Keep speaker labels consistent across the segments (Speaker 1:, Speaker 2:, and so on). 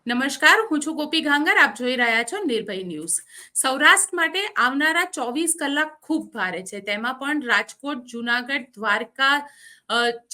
Speaker 1: નમસ્કાર, હું છું ગોપી ગાંગર. આપ જોઈ રહ્યા છો નિર્ભય ન્યૂઝ. સૌરાષ્ટ્ર માટે આવનારા 24 કલાક ખૂબ ભારે છે. તેમાં પણ રાજકોટ, જુનાગઢ, દ્વારકા,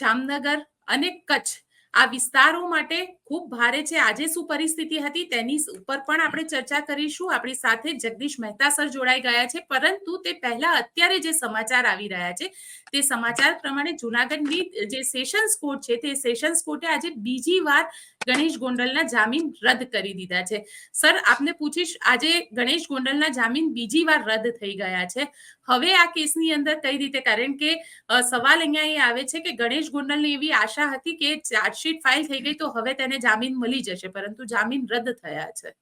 Speaker 1: જામનગર અને કચ્છ આ વિસ્તારો માટે ખૂબ ભારે છે. આજે શું પરિસ્થિતિ હતી તેની ઉપર પણ આપણે ચર્ચા કરીશું. આપણી સાથે જગદીશ મહેતા સર જોડાઈ ગયા છે, પરંતુ તે પહેલા અત્યારે જે સમાચાર આવી રહ્યા છે તે સમાચાર પ્રમાણે જુનાગઢની જે સેશન્સ કોર્ટ છે તે સેશન્સ કોર્ટે આજે બીજી વાર ગણેશ ગોંડલના જામીન રદ કરી દીધા છે. સર, આપને પૂછીશ, આજે ગણેશ ગોંડલના જામીન બીજી વાર રદ થઈ ગયા છે. હવે આ કેસની અંદર કઈ રીતે, કારણ કે સવાલ અહીંયા એ આવે છે કે ગણેશ ગોંડલને એવી આશા હતી કે ચાર્જશીટ ફાઇલ થઈ ગઈ તો હવે તેને જામીન મળી જશે, પરંતુ જામીન રદ થયા છે.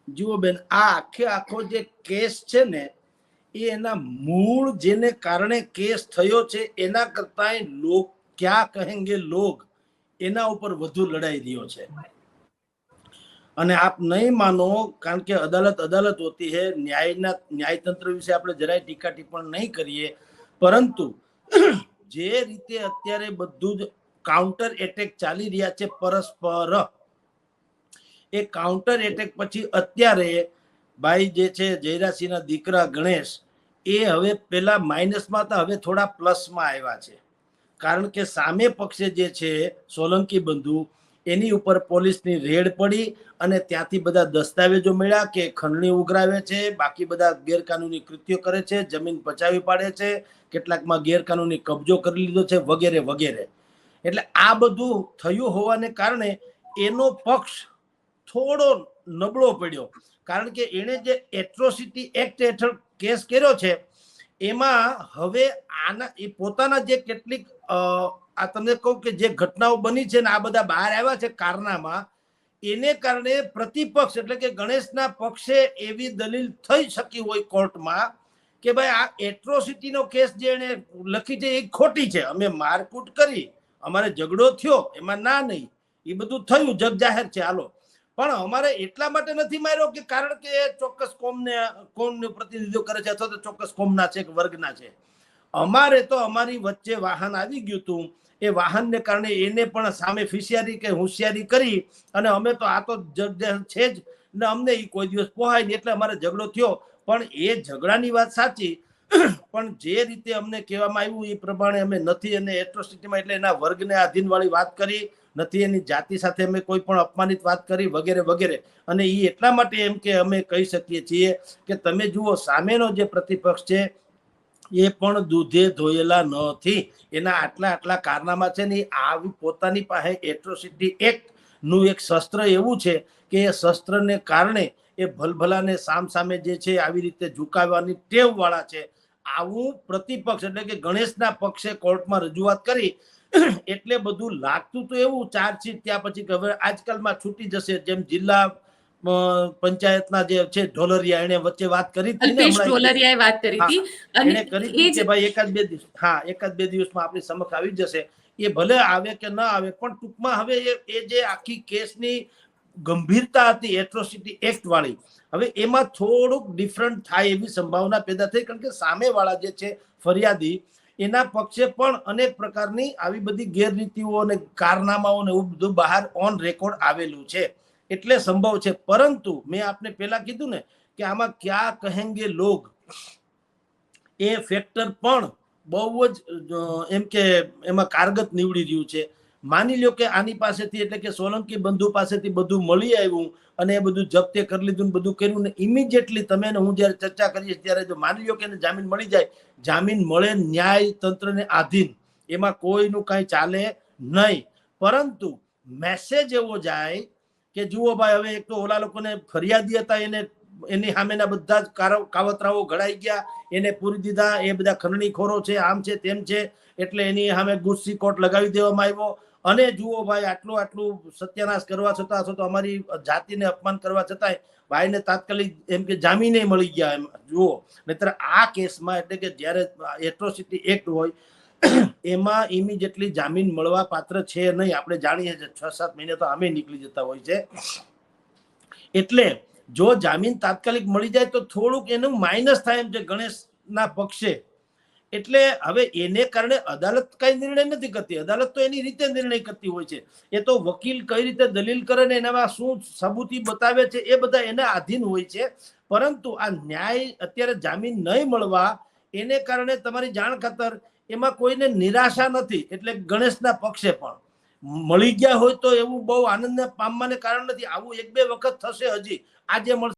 Speaker 2: જુઓ બેન, આ આખો જે કેસ છે ને એ એના મૂળ જેને કારણે કેસ થયો છે એના કરતા લોગ ક્યાં કહેંગે લોગ એના ઉપર વધુ લડાઈ રહ્યો છે. અને આપ નહીં માનો, કારણ કે અદાલત અદાલત હોતી है, ન્યાયતંત્ર વિશે આપણે જરાય ટીકા ટિપ્પણ નહીં કરીએ, પરંતુ જે રીતે અત્યારે બધું જ કાઉન્ટર એટેક ચાલી રહ્યા છે પરસ્પર, એ કાઉન્ટર એટેક પછી અત્યારે ભાઈ જે છે જયરાસિંહના દીકરા ગણેશ એ હવે પેલા માઇનસમાં હતા, હવે થોડા પ્લસમાં આવ્યા છે. કારણ કે સામે પક્ષે જે છે સોલંકી બંધુ એની ઉપર પોલીસની રેડ પડી અને ત્યાંથી બધા દસ્તાવેજો મળ્યા કે ખંડણી ઉઘરાવે છે, બાકી બધા ગેરકાનૂની કૃત્યો કરે છે, જમીન પચાવી પાડે છે, કેટલાકમાં ગેરકાનૂની કબજો કરી લીધો છે, વગેરે વગેરે. એટલે આ બધું થયું હોવાને કારણે એનો પક્ષ થોડો નબળો પડ્યો, કારણ કે એણે જે એટ્રોસિટી એક્ટ હેઠળ કેસ કર્યો છે એમાં હવે આના એ પોતાના જે કેટલીક આ તમને કહું કે જે ઘટનાઓ બની છે ને આ બધા બહાર આવ્યા છે કારનામાં, એને કારણે પ્રતિપક્ષ એટલે કે ગણેશના પક્ષે એવી દલીલ થઈ શકી હોય કોર્ટમાં કે ભાઈ આ એટ્રોસિટીનો કેસ જે એને લખી છે એ ખોટી છે, અમે મારકૂટ કરી, અમારે ઝઘડો થયો, એમાં ના નહીં, એ બધું થયું, જગ જાહેર છે, હાલો, પણ અમારે એટલા માટે નથી માર્યો કે કારણ કે ચોક્કસ કોમનું પ્રતિનિધિત્વ કરે છે અથવા તો ચોક્કસ કોમના છે કે વર્ગના છે. અમારે તો અમારી વચ્ચે વાહન આવી ગયું હતું, એ વાહનને કારણે એને પણ સામે ફિશિયારી કે હોશિયારી કરી અને અમે તો આ તો છે જ ને, અમને એ કોઈ દિવસ પોહાય નહીં, એટલે અમારે ઝઘડો થયો. પણ એ ઝઘડાની વાત સાચી, પણ જે રીતે અમને કહેવામાં આવ્યું એ પ્રમાણે અમે નથી અને એટ્રોસિટીમાં એટલે એના વર્ગને આધીન વાળી વાત કરી નથી, એની જાતિ સાથે અમે કોઈ પણ અપમાનિત વાત કરી વગેરે વગેરે. અને એ એટલા માટે એમ કે અમે કહી શકીએ છીએ કે તમે જુઓ સામેનો જે પ્રતિપક્ષ છે એ પણ દૂધે ધોયેલા નથી, એના આટલા કારનામા છે ને આવી પોતાની પાસે એટ્રોસિટી એક્ટ નું એક શસ્ત્ર એવું છે કે એ શસ્ત્રને કારણે એ ભલભલાને સામે જે છે આવી રીતે ઝુકાવવાની ટેવ વાળા છે. આવું પ્રતિપક્ષ એટલે કે ગણેશના પક્ષે કોર્ટમાં રજૂઆત કરી એટલે બધું લાગતું તો એવું ચાર્જશીટ ત્યાં પછી હવે આજકાલમાં છૂટી જશે, જેમ જિલ્લા પંચાયતના જે છે ઢોલરિયા એને વચ્ચે વાત કરી હતી ને,
Speaker 1: ઢોલરિયાએ વાત કરી હતી
Speaker 2: એને કરી હતી કે ભાઈ એકાદ બે દિવસમાં આપણી સમક્ષ આવી જશે. એ ભલે આવે કે ન આવે, પણ ટૂંકમાં હવે એ જે આખી કેસની ગંભીરતા હતી એટ્રોસિટી એક્ટ વાળી, હવે એમાં થોડુંક ડિફરન્ટ થાય એવી સંભાવના પેદા થઈ, કારણ કે સામે વાળા જે છે ફરિયાદી એના પક્ષે પણ અનેક પ્રકારની આવી બધી ગેરરીતિઓ અને કારનામાઓ ને એવું બધું બહાર ઓન રેકોર્ડ આવેલું છે, એટલે સંભવ છે. પરંતુ મેં આપને પેલા કીધું ને કે આમાં ક્યાં કહેંગે લોગ, એ ફેક્ટર પણ બહુ જ એમ કે એમાં કારગત નીવડી રહ્યું છે. માની લ્યો કે આની પાસેથી એટલે કે સોલંકી બંધુ પાસેથી બધું મળી આવ્યું અને એ બધું જપ્તે કરી લીધું, બધું કર્યું ને ઇમિડિયેટલી તમે હું જયારે ચર્ચા કરીએ ત્યારે જો માની લ્યો કે એને જામીન મળી જાય, જામીન મળે ન્યાય તંત્રને આધીન, એમાં કોઈનું કાંઈ ચાલે નહીં, પરંતુ મેસેજ એવો જાય કે જુઓ ભાઈ હવે એક તો ઓલા લોકોને ફરિયાદી હતા એની સામેના બધા જ કાવતરાઓ ઘડાઈ ગયા, એને પૂરી દીધા, એ બધા ખંડણીખોરો છે, આમ છે તેમ છે, એટલે એની સામે ગુસ્સી કોટ લગાવી દેવામાં આવ્યો. અને જુઓ ભાઈ આટલું સત્યાનાશ કરવા છતાં અથવા તો અમારી જાતિને અપમાન કરવા છતાંય ભાઈને તાત્કાલિક એમ કે જામીને મળી ગયા. એમ જુઓ, નહીતર આ કેસમાં એટલે કે જ્યારે એટ્રોસિટી એક્ટ હોય એમાં ઇમિડિયેટલી જામીન મળવા પાત્ર છે નહીં, આપણે જાણીએ છીએ 6-7 મહિને તો આમે નીકળી જતા હોય છે. એટલે જો જામીન તાત્કાલિક મળી જાય તો થોડુંક એનું માઇનસ થાય એમ છે ગણેશના પક્ષે, એટલે હવે એને કારણે અદાલત કઈ નિર્ણય નથી કરતી, અદાલત તો એની રીતે નિર્ણય કરતી હોય છે. એ તો વકીલ કઈ રીતે દલીલ કરે ને એનામાં શું સબૂતી બતાવે છે એ બધા એના આધીન હોય છે. પરંતુ આ ન્યાય અત્યારે જામીન નહીં મળવા એને કારણે તમારી જાણ ખાતર એમાં કોઈને નિરાશા નથી. એટલે ગણેશના પક્ષે પણ મળી ગયા હોય તો એવું બહુ આનંદ પામવાને કારણ નથી. આવું 1-2 વખત થશે. હજી આજે મળશે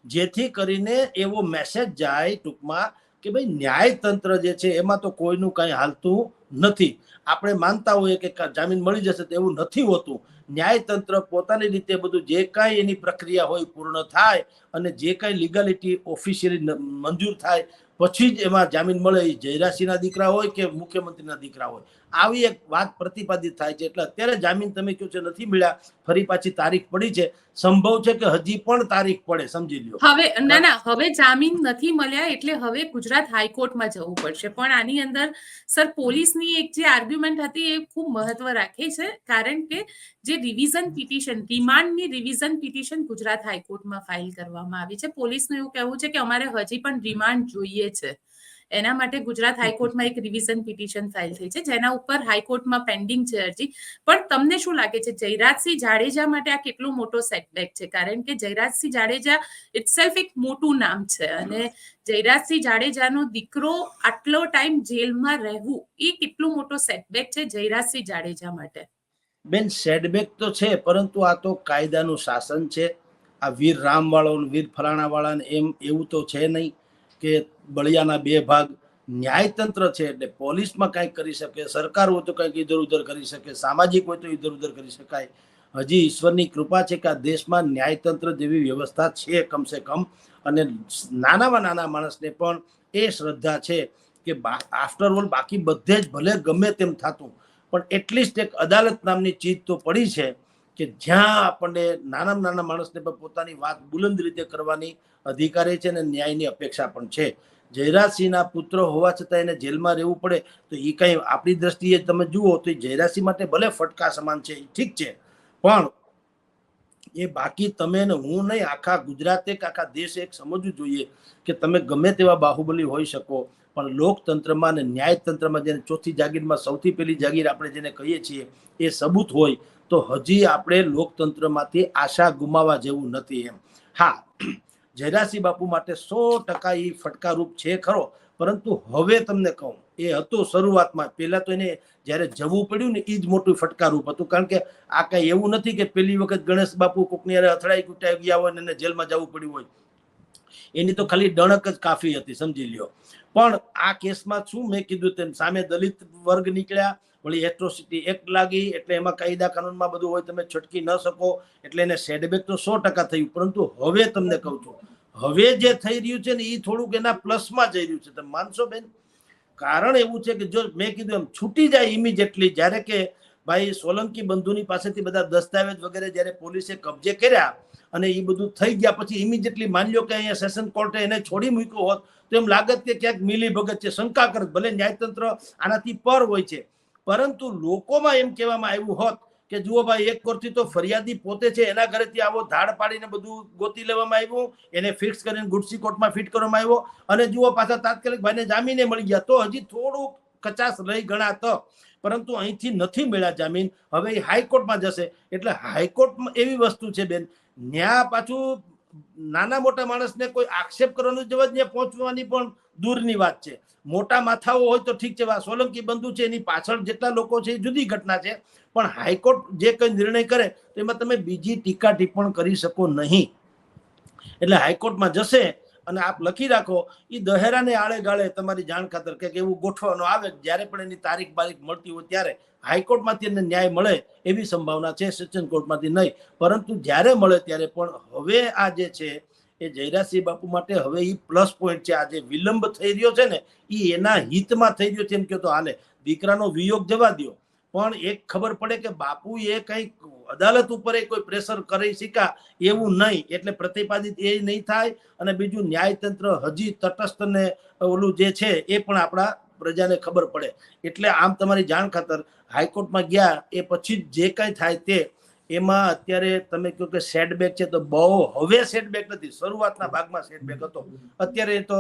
Speaker 2: જેથી કરીને એવો મેસેજ જાય ટૂંકમાં કે ભાઈ ન્યાયતંત્ર જે છે એમાં તો કોઈનું કઈ હાલતું નથી. આપણે માનતા હોઈએ કે જામીન મળી જશે તો એવું નથી હોતું. ન્યાયતંત્ર પોતાની રીતે બધું જે કાંઈ એની પ્રક્રિયા હોય પૂર્ણ થાય અને જે કાંઈ લીગાલિટી ઓફિશિયલી મંજૂર થાય પછી જ એમાં જામીન મળે. એ જયરાજસિંહના દીકરા હોય કે મુખ્યમંત્રીના દીકરા હોય, આવી એક વાત પ્રતિપાદિત થાય છે. એટલે અત્યારે જામીન તમે કહો છો નથી મળ્યા, ફરી પાછી તારીખ પડી છે. સંભવ છે કે હજી પણ તારીખ પડે, સમજી લ્યો.
Speaker 1: હવે જામીન નથી મળ્યા એટલે હવે ગુજરાત હાઈકોર્ટમાં જવું પડશે. પણ આની અંદર સર પોલીસની એક જે આર્ગ્યુમેન્ટ હતી એ ખૂબ મહત્વ રાખે છે, કારણ કે જે રિવિઝન પિટિશન, રિમાન્ડની રિવિઝન પિટિશન ગુજરાત હાઈકોર્ટમાં ફાઇલ કરવામાં આવી છે. પોલીસનું એવું કહેવું છે કે અમારે હજી પણ રિમાન્ડ જોઈએ છે. એના માટે ગુજરાત હાઈકોર્ટમાં એક રિવિઝન પિટિશન ફાઇલ થઈ છે, જેના ઉપર હાઈકોર્ટમાં પેન્ડિંગ છે અરજી. પણ તમને શું લાગે છે જયરાજસિંહ જાડેજા માટે આ કેટલો મોટો સેટબેક છે? કારણ કે જયરાજસિંહ જાડેજા ઇટસેલ્ફ એક મોટું નામ છે અને જયરાજસિંહ જાડેજાનો દીકરો આટલો ટાઈમ જેલમાં રહેવું એ કેટલો મોટો સેટબેક છે જયરાજસિંહ જાડેજા માટે?
Speaker 2: બેન, સેટબેક તો છે, પરંતુ આ તો કાયદાનું શાસન છે. આ વીર રામ વાળો વીર ફલાણા વાળા એમ એવું તો છે નહીં કે બળિયાના બે ભાગ. ન્યાયતંત્ર છે એટલે પોલીસમાં કંઈક કરી શકે, સરકાર હોય તો કંઈક ઇધર ઉધર કરી શકે, સામાજિક હોય તો ઇધર ઉધર કરી શકાય. હજી ઈશ્વરની કૃપા છે કે આ દેશમાં ન્યાયતંત્ર જેવી વ્યવસ્થા છે કમસે કમ. અને નાનામાં નાના માણસને પણ એ શ્રદ્ધા છે કે આફ્ટર ઓલ બાકી બધે જ ભલે ગમે તેમ થતું પણ એટલીસ્ટ એક અદાલત નામની ચીજ તો પડી છે કે જ્યાં આપણને નાનામાં નાના માણસને પણ પોતાની વાત બુલંદ રીતે કરવાની અધિકારી છે અને ન્યાયની અપેક્ષા પણ છે. જયરાજસિંહના પુત્ર હોવા છતાં એને જેલમાં રહેવું પડે તો એ કઈ આપણી દ્રષ્ટિએ તમે જુઓ તો જયરાજસિંહ માટે ભલે ફટકા સમાન છે, ઠીક છે, પણ એ બાકી તમે ને હું નહીં, આખા ગુજરાતે કે આખા દેશે એક સમજવું જોઈએ કે તમે ગમે તેવા બાહુબલી હોઈ શકો પણ લોકતંત્રમાં અને ન્યાયતંત્રમાં જેને ચોથી જાગીરમાં સૌથી પહેલી જાગીર આપણે જેને કહીએ છીએ એ સબૂત હોય તો હજી આપણે લોકતંત્રમાંથી આશા ગુમાવવા જેવું નથી એમ. હા, જયરાજસિંહ બાપુ માટે 100% એ ફટકારૂપ છે ખરો, પરંતુ હવે તમને કહું એ હતું શરૂઆતમાં. પહેલા તો એને જ્યારે જવું પડ્યું ને એ જ મોટું ફટકારૂપ હતું. કારણ કે આ કઈ એવું નથી કે પહેલી વખત ગણેશ બાપુ કોકની અથડાઈ કૂટાઈ ગયા હોય ને જેલમાં જવું પડ્યું હોય. એની તો ખાલી ડણક જ કાફી હતી, સમજી લ્યો. પણ આ કેસમાં શું મેં કીધું તેમ સામે દલિત વર્ગ નીકળ્યા, વળી એટ્રોસિટી એક્ટ લાગી એટલે એમાં કાયદા કાનૂનમાં બધું હોય, તમે છટકી ન શકો એટલે એને સેટબેક તો 100% થયું. પરંતુ હવે તમને કહું છું, હવે જે થઈ રહ્યું છે ને એ થોડુંક એના પ્લસમાં જઈ રહ્યું છે. તમે માનશો બેન? કારણ એવું છે કે જો મેં કીધું એમ છૂટી જાય ઇમિડિયેટલી, જ્યારે કે ભાઈ સોલંકી બંધુની પાસેથી બધા દસ્તાવેજ વગેરે જ્યારે પોલીસે કબજે કર્યા અને એ બધું થઈ ગયા પછી ઇમિડિયેટલી માની લો કે અહીંયા સેશન કોર્ટે એને છોડી મૂક્યો હોત તો એમ લાગત કે ક્યાંક મિલી ભગત છે, શંકા કરત. ભલે ન્યાયતંત્ર આનાથી પર હોય છે, પરંતુ લોકોમાં એમ કહેવામાં આવ્યું હોત કે જુઓ ભાઈ એક કોરથી તો ફરિયાદી પોતે છે, એના ઘરેથી આવો ધાડ પાડીને બધું ગોતી લેવામાં આવ્યું, એને ફિક્સ કરીને ગુડસી કોર્ટમાં ફિટ કરવામાં આવ્યો અને જુઓ પાછા તાત્કાલિક ભાઈને જામીને મળી ગયા તો હજી થોડું કચાશ રહી ગણાત. પરંતુ અહીંથી નથી મળ્યા જામીન, હવે એ હાઈકોર્ટમાં જશે. એટલે હાઈકોર્ટમાં એવી વસ્તુ છે બેન, ન્યા પાછું નાના મોટા માણસને કોઈ આક્ષેપ કરવાનું જવા ત્યાં પહોંચવાની પણ દૂરની વાત છે. મોટા માથાઓ હોય તો ઠીક છે, સોલંકી બંધુ છે એની પાછળ જેટલા લોકો છે એ જુદી ઘટના છે, પણ હાઈકોર્ટ જે કઈ નિર્ણય કરે તો એમાં તમે બીજી ટીકા ટિપ્પણ કરી શકો નહીં. એટલે હાઈકોર્ટમાં જશે અને આપ લખી રાખો એ દહેરાને આળે ગાળે તમારી જાણ ખાતર કે એવું ગોઠવાનો આવે જ્યારે પણ એની તારીખ બારીખ મળતી હોય ત્યારે હાઈકોર્ટમાંથી એને ન્યાય મળે એવી સંભાવના છે, સેશન કોર્ટમાંથી નહીં. પરંતુ જ્યારે મળે ત્યારે પણ હવે આ જે છે એ જયરાજસિંહ બાપુ માટે હવે એ પ્લસ પોઈન્ટ છે. આ જે વિલંબ થઈ રહ્યો છે ને એ એના હિતમાં થઈ રહ્યો છે એમ કહો તો હાલે. દીકરાનો વિયોગ જવા દો, પણ એક ખબર પડે કે બાપુ એ કઈક અદાલત ઉપર કોઈ પ્રેશર કરી શકા એવું નહીં, એટલે પ્રતિપાદિત એ નહીં થાય. અને બીજું ન્યાયતંત્ર હજી તટસ્થ ને ઓલું જે છે એ પણ આપણા પ્રજાને ખબર પડે. એટલે આમ તમારી જાણ ખાતર હાઈકોર્ટમાં ગયા એ પછી જે કઈ થાય તે એમાં અત્યારે તમે કહો કે સેટબેક છે તો બહુ હવે સેટબેક નથી, શરૂઆતના ભાગમાં સેટબેક હતો. અત્યારે તો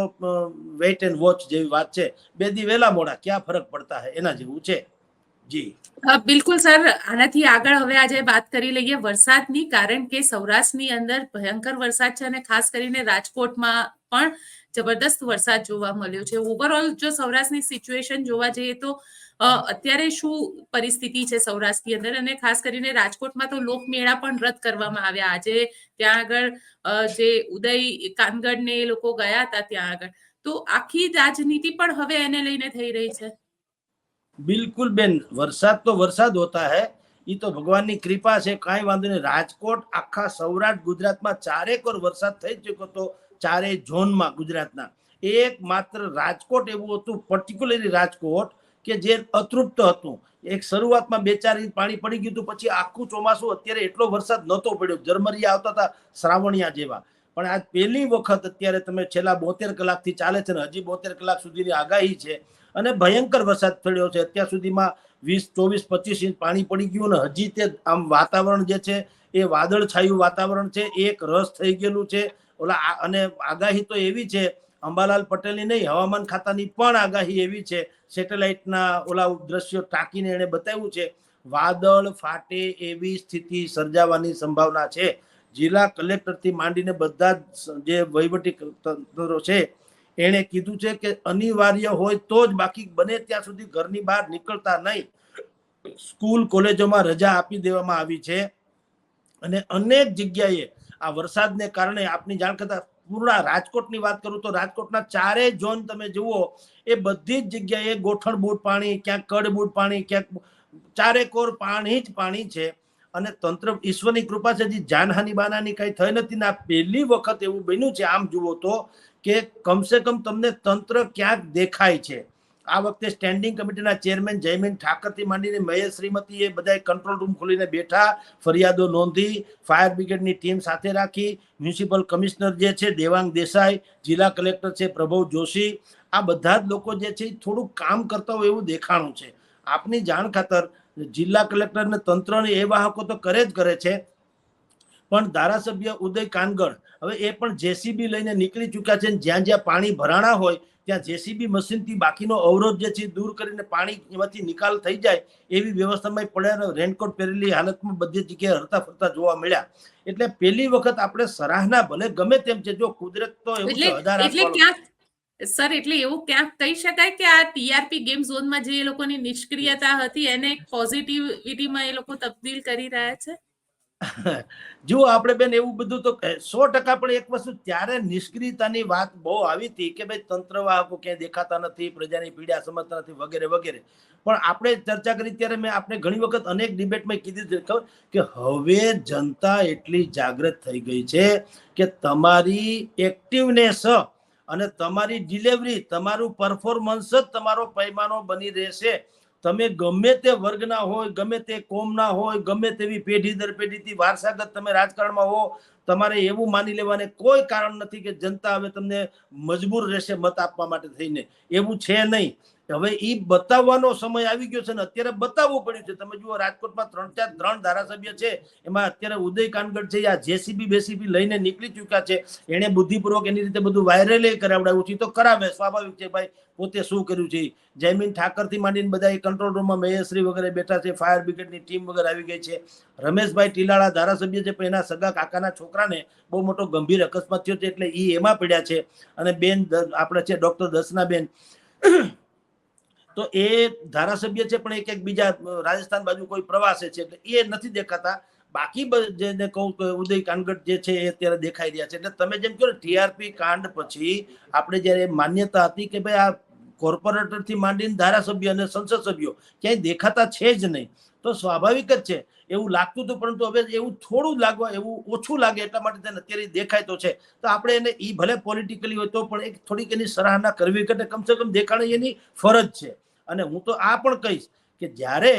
Speaker 2: વેઇટ એન્ડ વોચ જેવી વાત છે, 2 દી વહેલા મોડા ક્યાં ફરક પડતા હે એના જેવું છે. જી
Speaker 1: બિલકુલ સર, આનાથી આગળ હવે આજે વાત કરી લઈએ વરસાદની, કારણ કે સૌરાષ્ટ્રની અંદર ભયંકર વરસાદ છે અને ખાસ કરીને રાજકોટમાં પણ જબરદસ્ત વરસાદ જોવા મળ્યો છે. ઓવરઓલ જો સૌરાષ્ટ્રની સિચ્યુએશન જોવા જઈએ તો અત્યારે શું પરિસ્થિતિ છે સૌરાષ્ટ્રની અંદર, અને ખાસ કરીને રાજકોટમાં તો લોકમેળા પણ રદ કરવામાં આવ્યા. આજે ત્યાં આગળ જે ઉદય કાનગડ ને એ લોકો ગયા હતા ત્યાં આગળ, તો આખી રાજનીતિ પણ હવે એને લઈને થઈ રહી છે.
Speaker 2: બિલકુલ બેન, વરસાદ તો વરસાદ હોતા હૈ, એ તો ભગવાનની કૃપા છે, કાંઈ વાંધો નહીં. રાજકોટ આખા સૌરાષ્ટ્ર ગુજરાતમાં 4 ઓર વરસાદ થઈ ચૂક્યો હતો, 4 ઝોનમાં ગુજરાતના. એક માત્ર રાજકોટ એવું હતું, પર્ટિક્યુલરલી રાજકોટ, કે જે અતૃપ્ત હતું. એક શરૂઆતમાં 2-4 ઇંચ પાણી પડી ગયું હતું, પછી આખું ચોમાસું અત્યારે એટલો વરસાદ નહોતો પડ્યો, ઝરમરિયા આવતા હતા શ્રાવણિયા જેવા. પણ આજ પહેલી વખત અત્યારે તમે છેલ્લા 72 કલાકથી ચાલે છે ને હજી 72 કલાક સુધીની આગાહી છે, અને ભયંકર વરસાદ પડ્યો છે. અત્યાર સુધીમાં 20, 24, 25 ઇંચ પાણી પડી ગયું, અને હજી તે આમ વાતાવરણ જે છે એ વાદળછાયું વાતાવરણ છે, એક રસ થઈ ગયેલું છે. અને આગાહી તો એવી છે, અંબાલાલ પટેલની નહીં, હવામાન ખાતાની પણ આગાહી એવી છે, સેટેલાઇટના ઓલા દ્રશ્યો ટાંકીને એને બતાવ્યું છે, વાદળ ફાટે એવી સ્થિતિ સર્જાવાની સંભાવના છે. જિલ્લા કલેક્ટરથી માંડીને બધા જે વહીવટી તંત્રો છે એણે કીધું છે કે અનિવાર્ય હોય તો જ, બાકી બને ત્યાં સુધી ઘરની બહાર નીકળતા નહીં. સ્કૂલ કોલેજોમાં રજા આપી દેવામાં આવી છે, અને અનેક જગ્યાએ આ વરસાદને કારણે આપની જાણ કરતા પૂરા રાજકોટની વાત કરું તો રાજકોટના 4 ઝોન તમે જુઓ, એ બધી જ જગ્યાએ ગોઠણ બૂટ પાણી, ક્યાંક કડ બૂટ પાણી, ક્યાંક 4 કોર પાણી જ પાણી છે. અને તંત્ર ઈશ્વરની કૃપા છે, હજી જાનહાની બાનાની કઈ થઈ નથી ને આ પહેલી વખત એવું બન્યું છે આમ જુઓ તો, કે કમસે કમ તમને તંત્ર ક્યાંક દેખાય છે. આ વખતે સ્ટેન્ડિંગ કમિટીના ચેરમેન જયમીન ઠાકરથી માંડીને મહેશ શ્રીમતીએ બધા કંટ્રોલ રૂમ ખોલીને બેઠા, ફરિયાદો નોંધી, ફાયર બ્રિગેડની ટીમ સાથે રાખી, મ્યુનિસિપલ કમિશનર જે છે દેવાંગ દેસાઈ, જિલ્લા કલેક્ટર છે પ્રભવ જોશી, આ બધા જ લોકો જે છે થોડુંક કામ કરતા હોય એવું દેખાણું છે. આપની જાણ ખાતર જિલ્લા કલેક્ટર અને તંત્રની એ વાહકો તો કરે જ કરે છે, પણ ધારાસભ્ય ઉદય કાનગડ હવે એ પણ જેસીબી લઈને નીકળી ચૂક્યા છે. જ્યાં જ્યાં પાણી ભરાણા હોય ત્યાં જેસીબી મશીનથી બાકીનો અવરોધ જે છે દૂર કરીને પાણી એમાંથી નિકાલ થઈ જાય એવી વ્યવસ્થામાં પડ્યા, રેનકોટ પહેરેલી હાલતમાં બધી જગ્યાએ હરતા ફરતા જોવા મળ્યા. એટલે પહેલી વખત આપણે સરાહના, ભલે ગમે તેમ છે, જો કુદરત તો એવું છે હજાર
Speaker 1: સર, એટલે એવું ક્યાંક કહી શકાય કે આ ટીઆરપી ગેમ ઝોનમાં જે એ લોકોની નિષ્ક્રિયતા હતી એને પોઝિટિવિટીમાં એ લોકો તબદીલ કરી રહ્યા છે.
Speaker 2: જુઓ આપણે બેન એવું બધું તો 100% પણ એક વસ્તુ ત્યારે નિષ્ક્રિયતાની વાત બહુ આવી હતી કે ભાઈ તંત્ર વાહકો ક્યાંય દેખાતા નથી, પ્રજાની પીડા સમજતા નથી વગેરે વગેરે. પણ આપણે ચર્ચા કરી ત્યારે મેં આપણે ઘણી વખત અનેક ડિબેટમાં કીધું છે કે હવે જનતા એટલી જાગૃત થઈ ગઈ છે કે તમારી એક્ટિવનેસ અને તમારી ડિલિવરી, તમારું પરફોર્મન્સ જ તમારો પૈમાનો બની રહેશે. તમે ગમે તે વર્ગના હોય, ગમે તે કોમના હોય, ગમે તેવી પેઢી દર પેઢીથી વારસાગત તમે રાજકારણમાં હો, તમારે એવું માની લેવાને કોઈ કારણ નથી કે જનતા હવે તમને મજબૂર રહેશે મત આપવા માટે થઈને. એવું છે નહીં. હવે એ બતાવવાનો સમય આવી ગયો છે ને અત્યારે બતાવવું પડ્યું છે. તમે જુઓ રાજકોટમાં 3 ધારાસભ્ય છે, એમાં અત્યારે ઉદય કાનગડ છે, આ જેસીબી બેસીબી લઈને નીકળી ચૂક્યા છે. એને બુદ્ધિપૂર્વક એની રીતે બધું વાયરલ કરાવડાવ્યું છે, તો કરાવે, સ્વાભાવિક છે ભાઈ, પોતે શું કર્યું છે. જયમીન ઠાકરથી માંડીને બધા કંટ્રોલ રૂમમાં મહેશ્રી વગેરે બેઠા છે, ફાયર બ્રિગેડની ટીમ વગેરે આવી ગઈ છે. રમેશભાઈ ટીલાળા ધારાસભ્ય છે, પણ એના સગા કાકાના છોકરાને બહુ મોટો ગંભીર અકસ્માત થયો છે, એટલે એ એમાં પડ્યા છે. અને બેન આપણે છે ડોક્ટર દર્શનાબેન, તો એ ધારાસભ્ય છે પણ એક બીજા રાજસ્થાન બાજુ કોઈ પ્રવાસે છે, એટલે એ નથી દેખાતા. બાકી જેને કહું કે ઉદય કાનગડ જે છે એ અત્યારે દેખાઈ રહ્યા છે. એટલે તમે જેમ કહો ને ટીઆરપી કાંડ પછી આપણે જયારે માન્યતા હતી કે ભાઈ આ કોર્પોરેટર થી માંડીને ધારાસભ્ય અને સંસદ સભ્યો ક્યાંય દેખાતા છે જ નહીં, તો સ્વાભાવિક જ છે એવું લાગતું હતું. પરંતુ હવે એવું થોડું લાગવા, એવું ઓછું લાગે એટલા માટે તેને અત્યારે દેખાય તો છે. તો આપણે એને ઈ ભલે પોલિટિકલી હોય તો પણ એક થોડીક એની સરાહના કરવી, કે કમસે કમ દેખાણી એની ફરજ છે. અને હું તો આ પણ કહીશ કે જ્યારે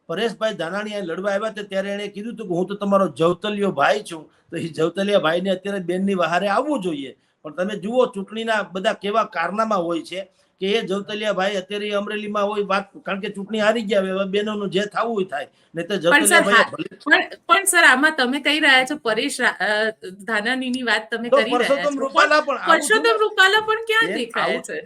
Speaker 2: પરેશભાઈ ધાનાણી લડવા આવ્યા હતા ત્યારે એને કીધું હતું કે હું તો તમારો જવતલિયો ભાઈ છું, તો એ જવતલિયા ભાઈને અત્યારે બેનની વહારે આવવું જોઈએ. પણ તમે જુઓ ચૂંટણીના બધા કેવા કારનામા હોય છે કે એ જવતલિયા ભાઈ અત્યારે અમરેલીમાં હોય વાત, કારણ કે ચૂંટણી હારી ગયા હવે બેનોનું જે થવું હોય થાય, ને તો
Speaker 1: પણ સર
Speaker 2: જવતલિયા ભાઈ
Speaker 1: પણ સર આમાં તમે કહી રહ્યા છો પરેશ ધાનાણીની વાત તમે
Speaker 2: તો
Speaker 1: કરી રહ્યા
Speaker 2: પરસોત્તમ
Speaker 1: છો,
Speaker 2: રૂપાલા પણ આવું છું
Speaker 1: પરસોત્તમ રૂપાલા પણ ક્યાં
Speaker 2: બેન,
Speaker 1: દેખાય છે?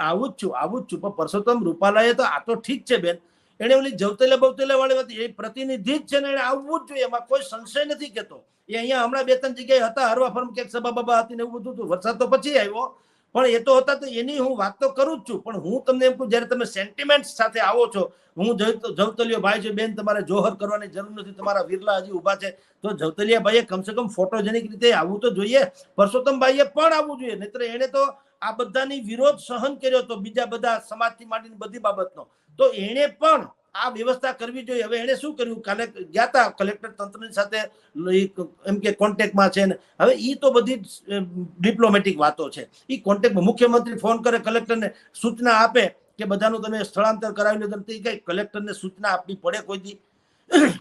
Speaker 2: આવું જ છું પણ પરસોત્તમ રૂપાલાએ તો આ તો ઠીક છે બેન, એને ઓલી જવતલિયા બવતલિયા વાળી વાત, એ પ્રતિનિધિ જ છે ને, એને આવવું જ જોઈએ, એમાં કોઈ સંશય નથી કેતો. એ અહીંયા હમણાં 2-3 જગ્યાએ હતા, હરવા ફરમ ક્યાંક સભા બબા હતી ને એવું બધું હતું, વરસાદ તો પછી આવ્યો, પણ એ તો હતા, તો એની હું વાત તો કરું જ છું. પણ હું તમને એમ કહું, જયારે તમે સેન્ટિમેન્ટ સાથે આવો છો, હું જવતલિયો ભાઈ છે બેન, તમારે જોહર કરવાની જરૂર નથી, તમારા વિરલા હજી ઉભા છે, તો જવતલિયા ભાઈએ કમસે કમ ફોટોજેનિક રીતે આવવું તો જોઈએ. પરસોત્તમ ભાઈએ પણ આવવું જોઈએ, નહીતર એને તો આ બધાની વિરોધ સહન કર્યો હતો, બીજા બધા સમાજથી માંડીને બધી બાબતનો, તો એને પણ આ વ્યવસ્થા કરવી જોઈએ. હવે એને શું કર્યું, કાલે ગયા હતા કલેક્ટર તંત્રની સાથે એમ કે કોન્ટેક્ટમાં છે ને, હવે ઈ તો બધી ડિપ્લોમેટિક વાતો છે. ઈ કોન્ટેક્ટમાં મુખ્યમંત્રી ફોન કરે કલેક્ટરને, સૂચના આપે કે બધાનું તમે સ્થળાંતર કરાવી લો, કઈ કલેક્ટરને સૂચના આપવી પડે કોઈ દી?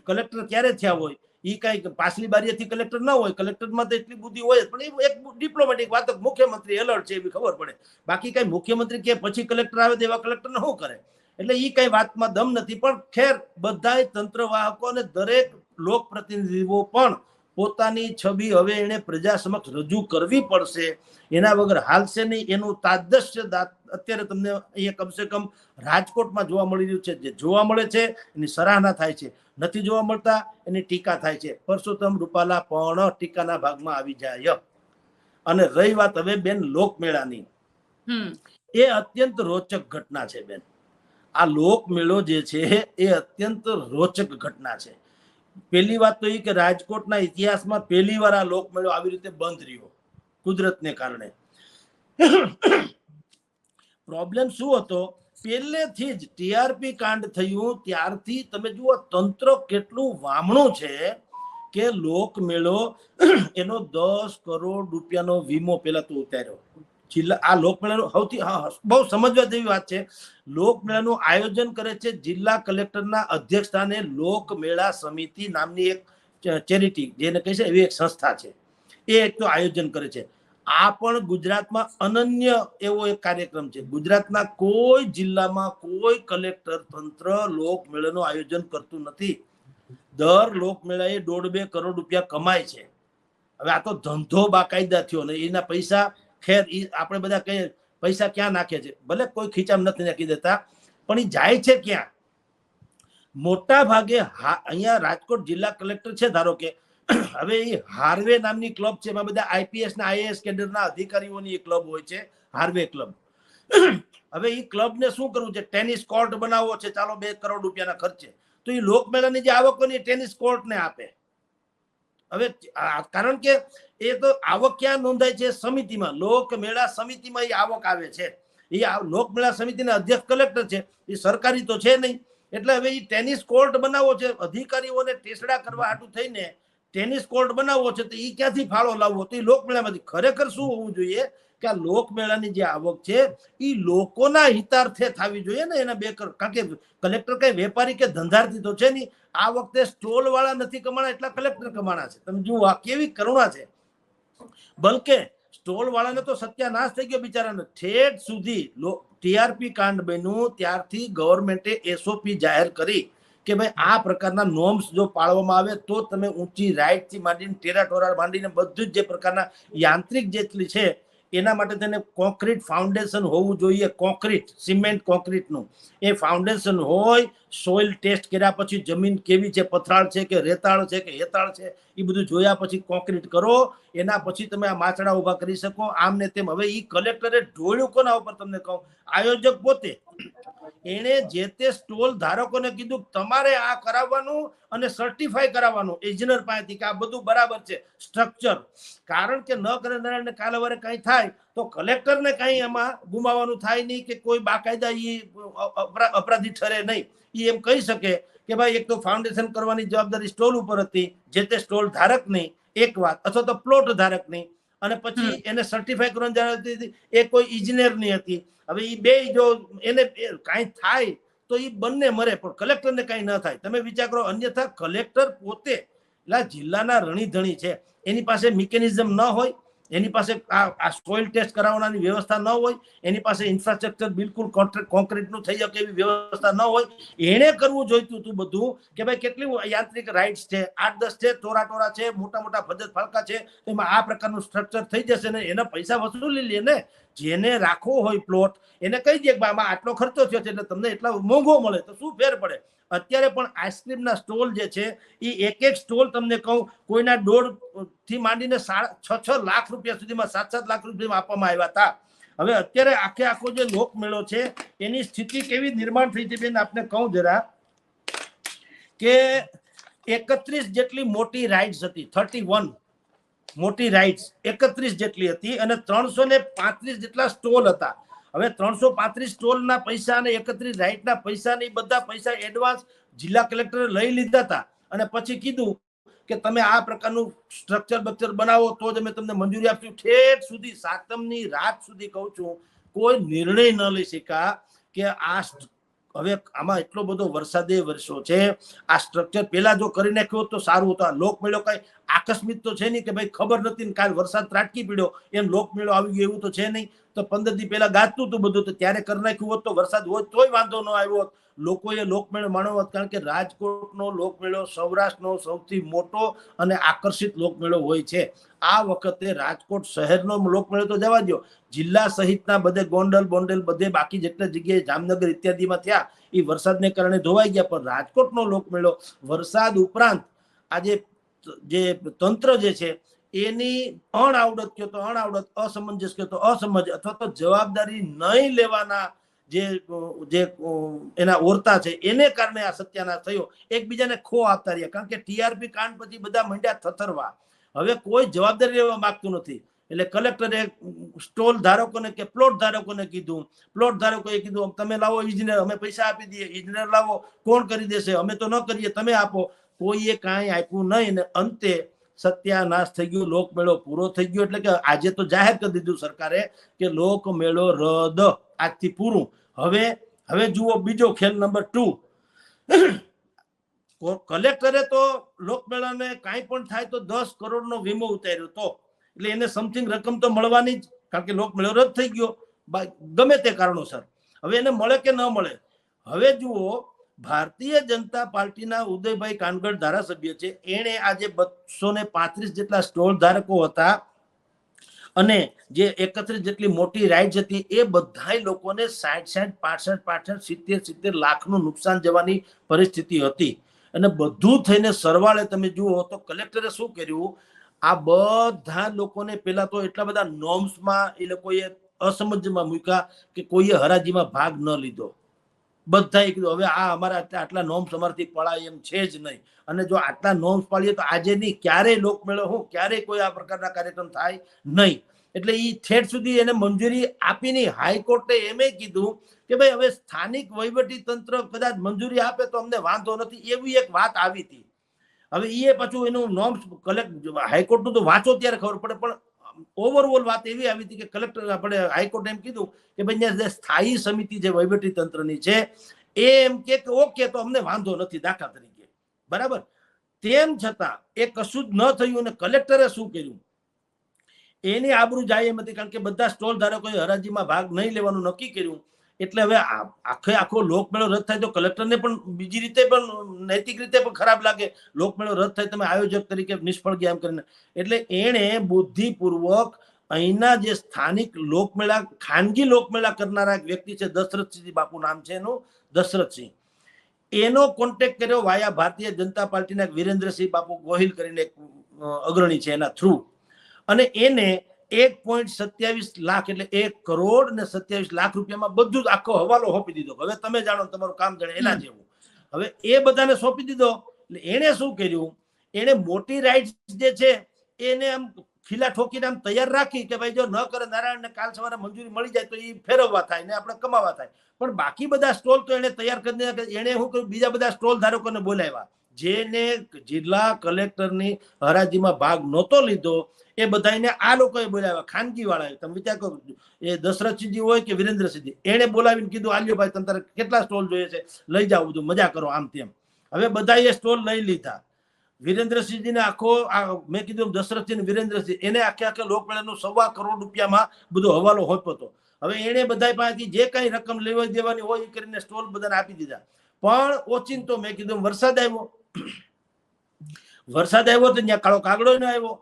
Speaker 2: કલેક્ટર ક્યારે થયા હોય? ઈ કઈ પાછલી બારીએથી કલેક્ટર ન હોય, કલેક્ટરમાં તો એટલી બુદ્ધિ હોય, પણ એ એક ડિપ્લોમેટિક વાત, મુખ્યમંત્રી એલર્ટ છે એવી ખબર પડે. બાકી કઈ મુખ્યમંત્રી કે પછી કલેક્ટર આવે તો એવા કલેક્ટર શું કરે? એટલે ઈ કઈ વાતમાં દમ નથી. પણ ખેર, બધાય તંત્રવાહકો અને દરેક લોક પ્રતિનિધિઓ પણ પોતાની છબી હવે એને પ્રજા સમક્ષ રજૂ કરવી પડશે, એના વગર હાલશે નહીં. એનું તાદશ્ય અત્યારે તમને અહીંયા કમસે કમ રાજકોટમાં જોવા મળી રહ્યું છે. જે જોવા મળે છે એની સરાહના થાય છે, નથી જોવા મળતા એની ટીકા થાય છે. પરસોત્તમ રૂપાલા પણ ટીકાના ભાગમાં આવી જાય. અને રહી વાત હવે બેન લોકમેળાની, એ અત્યંત રોચક ઘટના છે બેન. આ લોકમેળો જે છે એ અત્યંત રોચક ઘટના છે. પહેલી વાત તો એ કે રાજકોટના ઇતિહાસમાં પહેલી વાર આ લોકમેળો આવી રીતે બંધ રહ્યો કુદરતને કારણે. પ્રોબ્લેમ શું હતો, પહેલેથી જ ટીઆરપી કાંડ થયું ત્યારથી તમે જુઓ તંત્ર કેટલું વામણું છે કે લોકમેળો એનો 10 કરોડ રૂપિયાનો વીમો પેલા તો ઉતાર્યો. જિલ્લા આ લોકમેળાનું સૌથી બહુ સમજવા જેવી વાત છે. લોકમેળાનું આયોજન કરે છે જિલ્લા કલેક્ટરના અધ્યક્ષસ્થાને લોકમેળા સમિતિ નામની એક ચેરિટી, જેને કહે છે એવી એક સંસ્થા છે, એ એક તો આયોજન કરે છે. આ પણ ગુજરાતમાં અનન્ય એવો એક કાર્યક્રમ છે. ગુજરાતના કોઈ જિલ્લામાં કોઈ કલેક્ટર તંત્ર લોકમેળાનું આયોજન કરતું નથી. દર લોકમેળાએ 1.5-2 કરોડ રૂપિયા કમાય છે. હવે આ તો ધંધો બાકાયદા થયો ને એના પૈસા, ખેર આપણે બધા કહીએ પૈસા ક્યાં નાખે છે, ભલે કોઈ ખીચામાં નથી નાખી દેતા, પણ એ જાય છે ક્યાં? મોટા ભાગે અહીંયા રાજકોટ જિલ્લા કલેક્ટર છે ધારો કે, હવે એ હાર્વે નામની ક્લબ છે, એમાં બધા આઈપીએસ ના આઈએએસ કેડરના અધિકારીઓની ક્લબ હોય છે, હાર્વે ક્લબ. હવે એ ક્લબને શું કરવું છે, ટેનિસ કોર્ટ બનાવવો છે, ચાલો 2 કરોડ રૂપિયાના ખર્ચે, તો એ લોકમેળાની જે આવક હોય એ ટેનિસ કોર્ટને આપે. હવે કારણ કે એ તો આવક ક્યાં નોંધાય છે? સમિતિમાં, લોકમેળા સમિતિમાં એ આવક આવે છે. એ લોકમેળા સમિતિના અધ્યક્ષ કલેક્ટર છે, એ સરકારી તો છે નહીં. એટલે હવે એ ટેનિસ કોર્ટ બનાવવો છે, અધિકારીઓને ટેસડા કરવા હાટું થઈને ટેનિસ કોર્ટ બનાવવો છે, તો એ ક્યાંથી ફાળો લાવવો? તો એ લોકમેળામાંથી ખરેખર શું હોવું જોઈએ કે આ લોકમેળાની જે આવક છે એ લોકોના હિતાર્થે થવી જોઈએ ને. એના 2 કરોડ, કારણ કે કલેક્ટર કઈ વેપારી કે ધંધાર્થી તો છે નહીં. આ વખતે સ્ટોલ વાળા નથી કમાણા, એટલા કલેક્ટર કમાણા છે. તમે જુઓ આ કેવી કરુણા છે. બલકે સ્ટોલ વાળાને તો સત્યાનાશ થઈ ગયો બિચારાને. ઠેઠ સુધી ટીઆરપી કાંડ બન્યું ત્યારથી ગવર્મેન્ટે એસઓપી જાહેર કરી કે ભાઈ આ પ્રકારના નોર્મ્સ જો પાળવામાં આવે તો તમે ઊંચી રાઈટથી માંડીને ટેરાટોરા માંડીને બધું જ જે પ્રકારના યાંત્રિક જેટલી છે એના માટે તેને કોન્ક્રીટ ફાઉન્ડેશન હોવું જોઈએ. કોન્ક્રીટ, સિમેન્ટ કોન્ક્રીટનું એ ફાઉન્ડેશન હોય. સોઇલ ટેસ્ટ કર્યા પછી જમીન કેવી છે, પથરાળ છે કે રેતાળ છે કે હેતાળ છે, એ બધું જોયા પછી કોન્ક્રીટ કરો. એના પછી તમે આ માચડા ઉભા કરી શકો, આમ ને તેમ. હવે એ કલેક્ટરે ઢોળ્યું કોના ઉપર તમને કહું? આયોજક પોતે. એણે જે તે સ્ટોલ ધારકોને કીધું તમારે આ કરાવવાનું અને સર્ટિફાઈ કરાવવાનું ઇજનેર પાસેથી કે આ બધું બરાબર છે સ્ટ્રક્ચર. કારણ કે ન કરે કાલે વારે કઈ થાય તો કલેક્ટરને કઈ એમાં ગુમાવવાનું થાય નહીં કે કોઈ બાકાયદા અપરાધી ઠરે નહીં. એ એમ કહી શકે કે ભાઈ એક તો ફાઉન્ડેશન કરવાની જવાબદારી સ્ટોલ ઉપર હતી, જે તે સ્ટોલ ધારક નહીં, એક વાત, અથવા તો પ્લોટ ધારક નહીં, અને પછી એને સર્ટિફાઈ કરવાની જવાબદારી હતી એ કોઈ ઇજનેરની હતી. હવે એ બે જો એને કાંઈ થાય તો એ બંને મરે, પણ કલેક્ટરને કાંઈ ન થાય. તમે વિચાર કરો, અન્યથા કલેક્ટર પોતે જિલ્લાના રણીધણી છે, એની પાસે મિકેનિઝમ ન હોય, એની પાસે આ સોઇલ ટેસ્ટ કરાવવાની વ્યવસ્થા ન હોય, એની પાસે ઇન્ફ્રાસ્ટ્રક્ચર બિલકુલ કોન્ક્રીટનું થઈ શકે એવી વ્યવસ્થા ન હોય, એણે કરવું જોઈતું હતું બધું કે ભાઈ કેટલી યાંત્રિક રાઇડ્સ છે, 8-10 છે, ટોરા છે, મોટા મોટા ફજત ફાલકા છે, એમાં આ પ્રકારનું સ્ટ્રક્ચર થઈ જશે ને એના પૈસા વસૂલી લે ને. જેને રાખવો હોય પ્લોટ એને કહી દે કે આમાં આટલો ખર્ચો થયો છે એટલે તમને એટલા મોંઘો મળે, તો શું ફેર પડે. અત્યારે પણ આઈસ્ક્રીમના સ્ટોલ જે છે એ એક સ્ટોલ તમને કહું કોઈના 1.5 થી માંડીને 6 લાખ રૂપિયા સુધીમાં 7 લાખ રૂપિયામાં આપવામાં આવ્યા હતા. હવે અત્યારે આખો જે લોકમેળો છે એની સ્થિતિ કેવી નિર્માણ થઈ છે બેન આપને કહું જરા, કે 31 જેટલી મોટી રાઇડ્સ હતી, 31 મોટી રાઇડ્સ 31 જેટલી હતી અને 335 જેટલા સ્ટોલ હતા. હવે 335 સ્ટોલના પૈસા અને 31 રાઇડના પૈસા ને બધા પૈસા એડવાન્સ જિલ્લા કલેક્ટરે લઈ લીધા હતા અને પછી કીધું કે તમે આ પ્રકારનું સ્ટ્રક્ચર બનાવો તો જ અમે તમને મંજૂરી આપશું. ઠેઠ સુધી 7મની રાત સુધી કહું છું કોઈ નિર્ણય ન લઈ શક્યા કે આ હવે આમાં એટલો બધો વરસાદે વર્ષો છે, આ સ્ટ્રક્ચર પેલા જો કરી નાખ્યું તો સારું હતું. લોકમેળો કઈ આકસ્મિક તો છે નહીં કે ભાઈ ખબર નથી ને કાલ વરસાદ ત્રાટકી પડ્યો એમ લોકમેળો આવી ગયો એવું તો છે નહીં. તો 15 દી પહેલા ગાજતું હતું બધું, તો ત્યારે કરી નાખ્યું હોત તો વરસાદ હોત તોય વાંધો ન આવ્યો હોત, લોકોએ લોકમેળો માણ્યો હોત. કારણ કે રાજકોટનો લોકમેળો સૌરાષ્ટ્રનો સૌથી મોટો અને આકર્ષિત લોકમેળો હોય છે. આ વખતે રાજકોટ શહેરનો લોકમેળો તો જવા દો, જિલ્લા સહિતના બધે ગોંડલ બોંડલ બધે બાકી જેટલા જગ્યાએ જામનગર ઇત્યાદિમાં થયા એ વરસાદને કારણે ધોવાઈ ગયા. પણ રાજકોટનો લોકમેળો વરસાદ ઉપરાંત આજે જે તંત્ર જે છે એની અણઆવડત કયો તો અણઆવડત, અસમંજસ કયો તો અસમજ, અથવા તો જવાબદારી નહીં લેવાના જે એના ઓરતા છે એને કારણે આ સત્યાનાશ થયો. એકબીજાને ખો આપતા રહ્યા. કારણ કે ટીઆરપી કાંડ પછી બધા મંડ્યા થથરવા. હવે કોઈ જવાબદારી લેવા માંગતું નથી. એટલે કલેક્ટરે સ્ટોલ ધારકોને કે પ્લોટ ધારકોને કીધું, પ્લોટ ધારકોએ કીધું તમે લાવો ઇજનેર, અમે પૈસા આપી દઈએ, ઇજનેર લાવો, કોણ કરી દેશે, અમે તો ન કરીએ, તમે આપો. કોઈએ કાંઈ આપ્યું નહીં ને અંતે સત્યાનાશ થઈ ગયું. લોકમેળો પૂરો થઈ ગયો. એટલે કે આજે તો જાહેર કરી દીધું સરકારે કે લોકમેળો રદ, આજથી પૂરું. હવે જુઓ બીજો ખેલ નંબર 2. કલેક્ટરે તો લોકમેળાને કાંઈ પણ થાય તો 10 કરોડનો વીમો ઉતાર્યો હતો, એટલે એને સમથિંગ રકમ તો મળવાની જ, કારણ કે લોકમેળો રદ થઈ ગયો ગમે તે કારણોસર. હવે એને મળે કે ન મળે. હવે જુઓ ભારતીય જનતા પાર્ટીના ઉદયભાઈ કાનગડ ધારાસભ્ય છે, એણે આજે 235 જેટલા સ્ટોલ ધારકો હતા અને જે 31 જેટલી મોટી રાઇડ હતી એ બધા લોકોને 60, 65, 70 લાખનું નુકસાન જવાની પરિસ્થિતિ હતી. અને બધું થઈને સરવાળે તમે જુઓ તો કલેક્ટરે શું કર્યું, આ બધા લોકોને પેલા તો એટલા બધા નોર્મ્સમાં એ લોકોએ અસમજમાં મૂક્યા કે કોઈએ હરાજીમાં ભાગ ન લીધો. બધાએ કીધું હવે આ અમારા આટલા નોર્મ્સ અમારાથી પડાય એમ છે જ નહીં, અને જો આટલા નોર્મ્સ પાડીએ તો આજે નહીં ક્યારેય લોકમેળો હું ક્યારેય કોઈ આ પ્રકારના કાર્યક્રમ થાય નહીં. એટલે એ ઠેઠ સુધી એને મંજૂરી આપી નહીં. હાઈકોર્ટે એમ કીધું કે ભાઈ હવે સ્થાનિક વહીવટી તંત્ર કદાચ મંજૂરી આપે તો અમને વાંધો નથી, એવી એક વાત આવી હતી. હવે એ પાછું એનું નોર્મ્સ હાઈકોર્ટનું તો વાંચો ત્યારે ખબર પડે, પણ ઓવરઓલ વાત એવી આવી હતી કે કલેક્ટર આપણે હાઈકોર્ટ એમ કીધું કે ભાઈ જે સ્થાયી સમિતિ જે વહીવટી તંત્રની છે એ એમ કે ઓકે તો અમને વાંધો નથી દાખલા તરીકે, બરાબર. તેમ છતાં એ કશું જ ન થયું અને કલેક્ટરે શું કર્યું, એની આબરૂ જાય એમ હતી. કારણ કે બધા સ્ટોલ ધારકોએ હરાજીમાં ભાગ નહીં લેવાનું નક્કી કર્યું. એટલે હવે આખો લોકમેળો રદ થાય તો કલેક્ટરને પણ બીજી રીતે પણ નૈતિક રીતે પણ ખરાબ લાગે. લોકમેળો રદ થાય તમે આયોજક તરીકે નિષ્ફળ ગયા એમ કરીને. એટલે એણે બુદ્ધિપૂર્વક અહીંના જે સ્થાનિક લોકમેળા, ખાનગી લોકમેળા કરનારા એક વ્યક્તિ છે, દશરથસિંહ બાપુ નામ છે એનું, દશરથસિંહ, એનો કોન્ટેક્ટ કર્યો વાયા ભારતીય જનતા પાર્ટીના વિરેન્દ્રસિંહ બાપુ ગોહિલ કરીને એક અગ્રણી છે એના થ્રુ, અને એને 1.27 લાખ એટલે 1 કરોડ ને 27 લાખ રૂપિયામાં બધું જ આખો હવાલો સોંપી દીધો. હવે તમે જાણો તમારું કામ જાણે એના જેવું. હવે એ બધાને સોંપી દીધો. એટલે એને શું કર્યું, એને મોટી રાઇડ્સ જે છે એને આમ ખીલા ઠોકીને આમ તૈયાર રાખી કે ભાઈ જો ન કરે નારાયણને કાલ સવારે મંજૂરી મળી જાય તો એ ફેરવવા થાય ને આપણે કમાવા થાય. પણ બાકી બધા સ્ટોલ તો એને તૈયાર કરીને એને શું કર્યું, બીજા બધા સ્ટોલ ધારકોને બોલાવ્યા જેને જિલ્લા કલેક્ટરની હરાજીમાં ભાગ નહોતો લીધો. એ બધાને આ લોકોએ બોલાવ્યા, ખાનગી વાળાએ. તમે વિચાર કરો, એ દશરથસિંહજી હોય કે વિરેન્દ્રસિંહજી, એને બોલાવીને કીધું આલ્યો ભાઈ તમે કેટલા સ્ટોલ જોઈએ છે લઈ જાઓ, બધું મજા કરો આમ તેમ. હવે બધાએ સ્ટોલ લઈ લીધા. વિરેન્દ્રસિંહજીને મેં કીધું દશરથસિંહ ને વિરેન્દ્રસિંહ એને આખે લોકમેળાનો 1.25 કરોડ રૂપિયામાં બધો હવાલો હોપ્યો. હવે એને બધા પાસેથી જે કઈ રકમ લેવા દેવાની હોય એ કરીને સ્ટોલ બધાને આપી દીધા. પણ ઓચિંતો મેં કીધું વરસાદ આવ્યો તો ત્યાં કાળો કાગડો ન આવ્યો.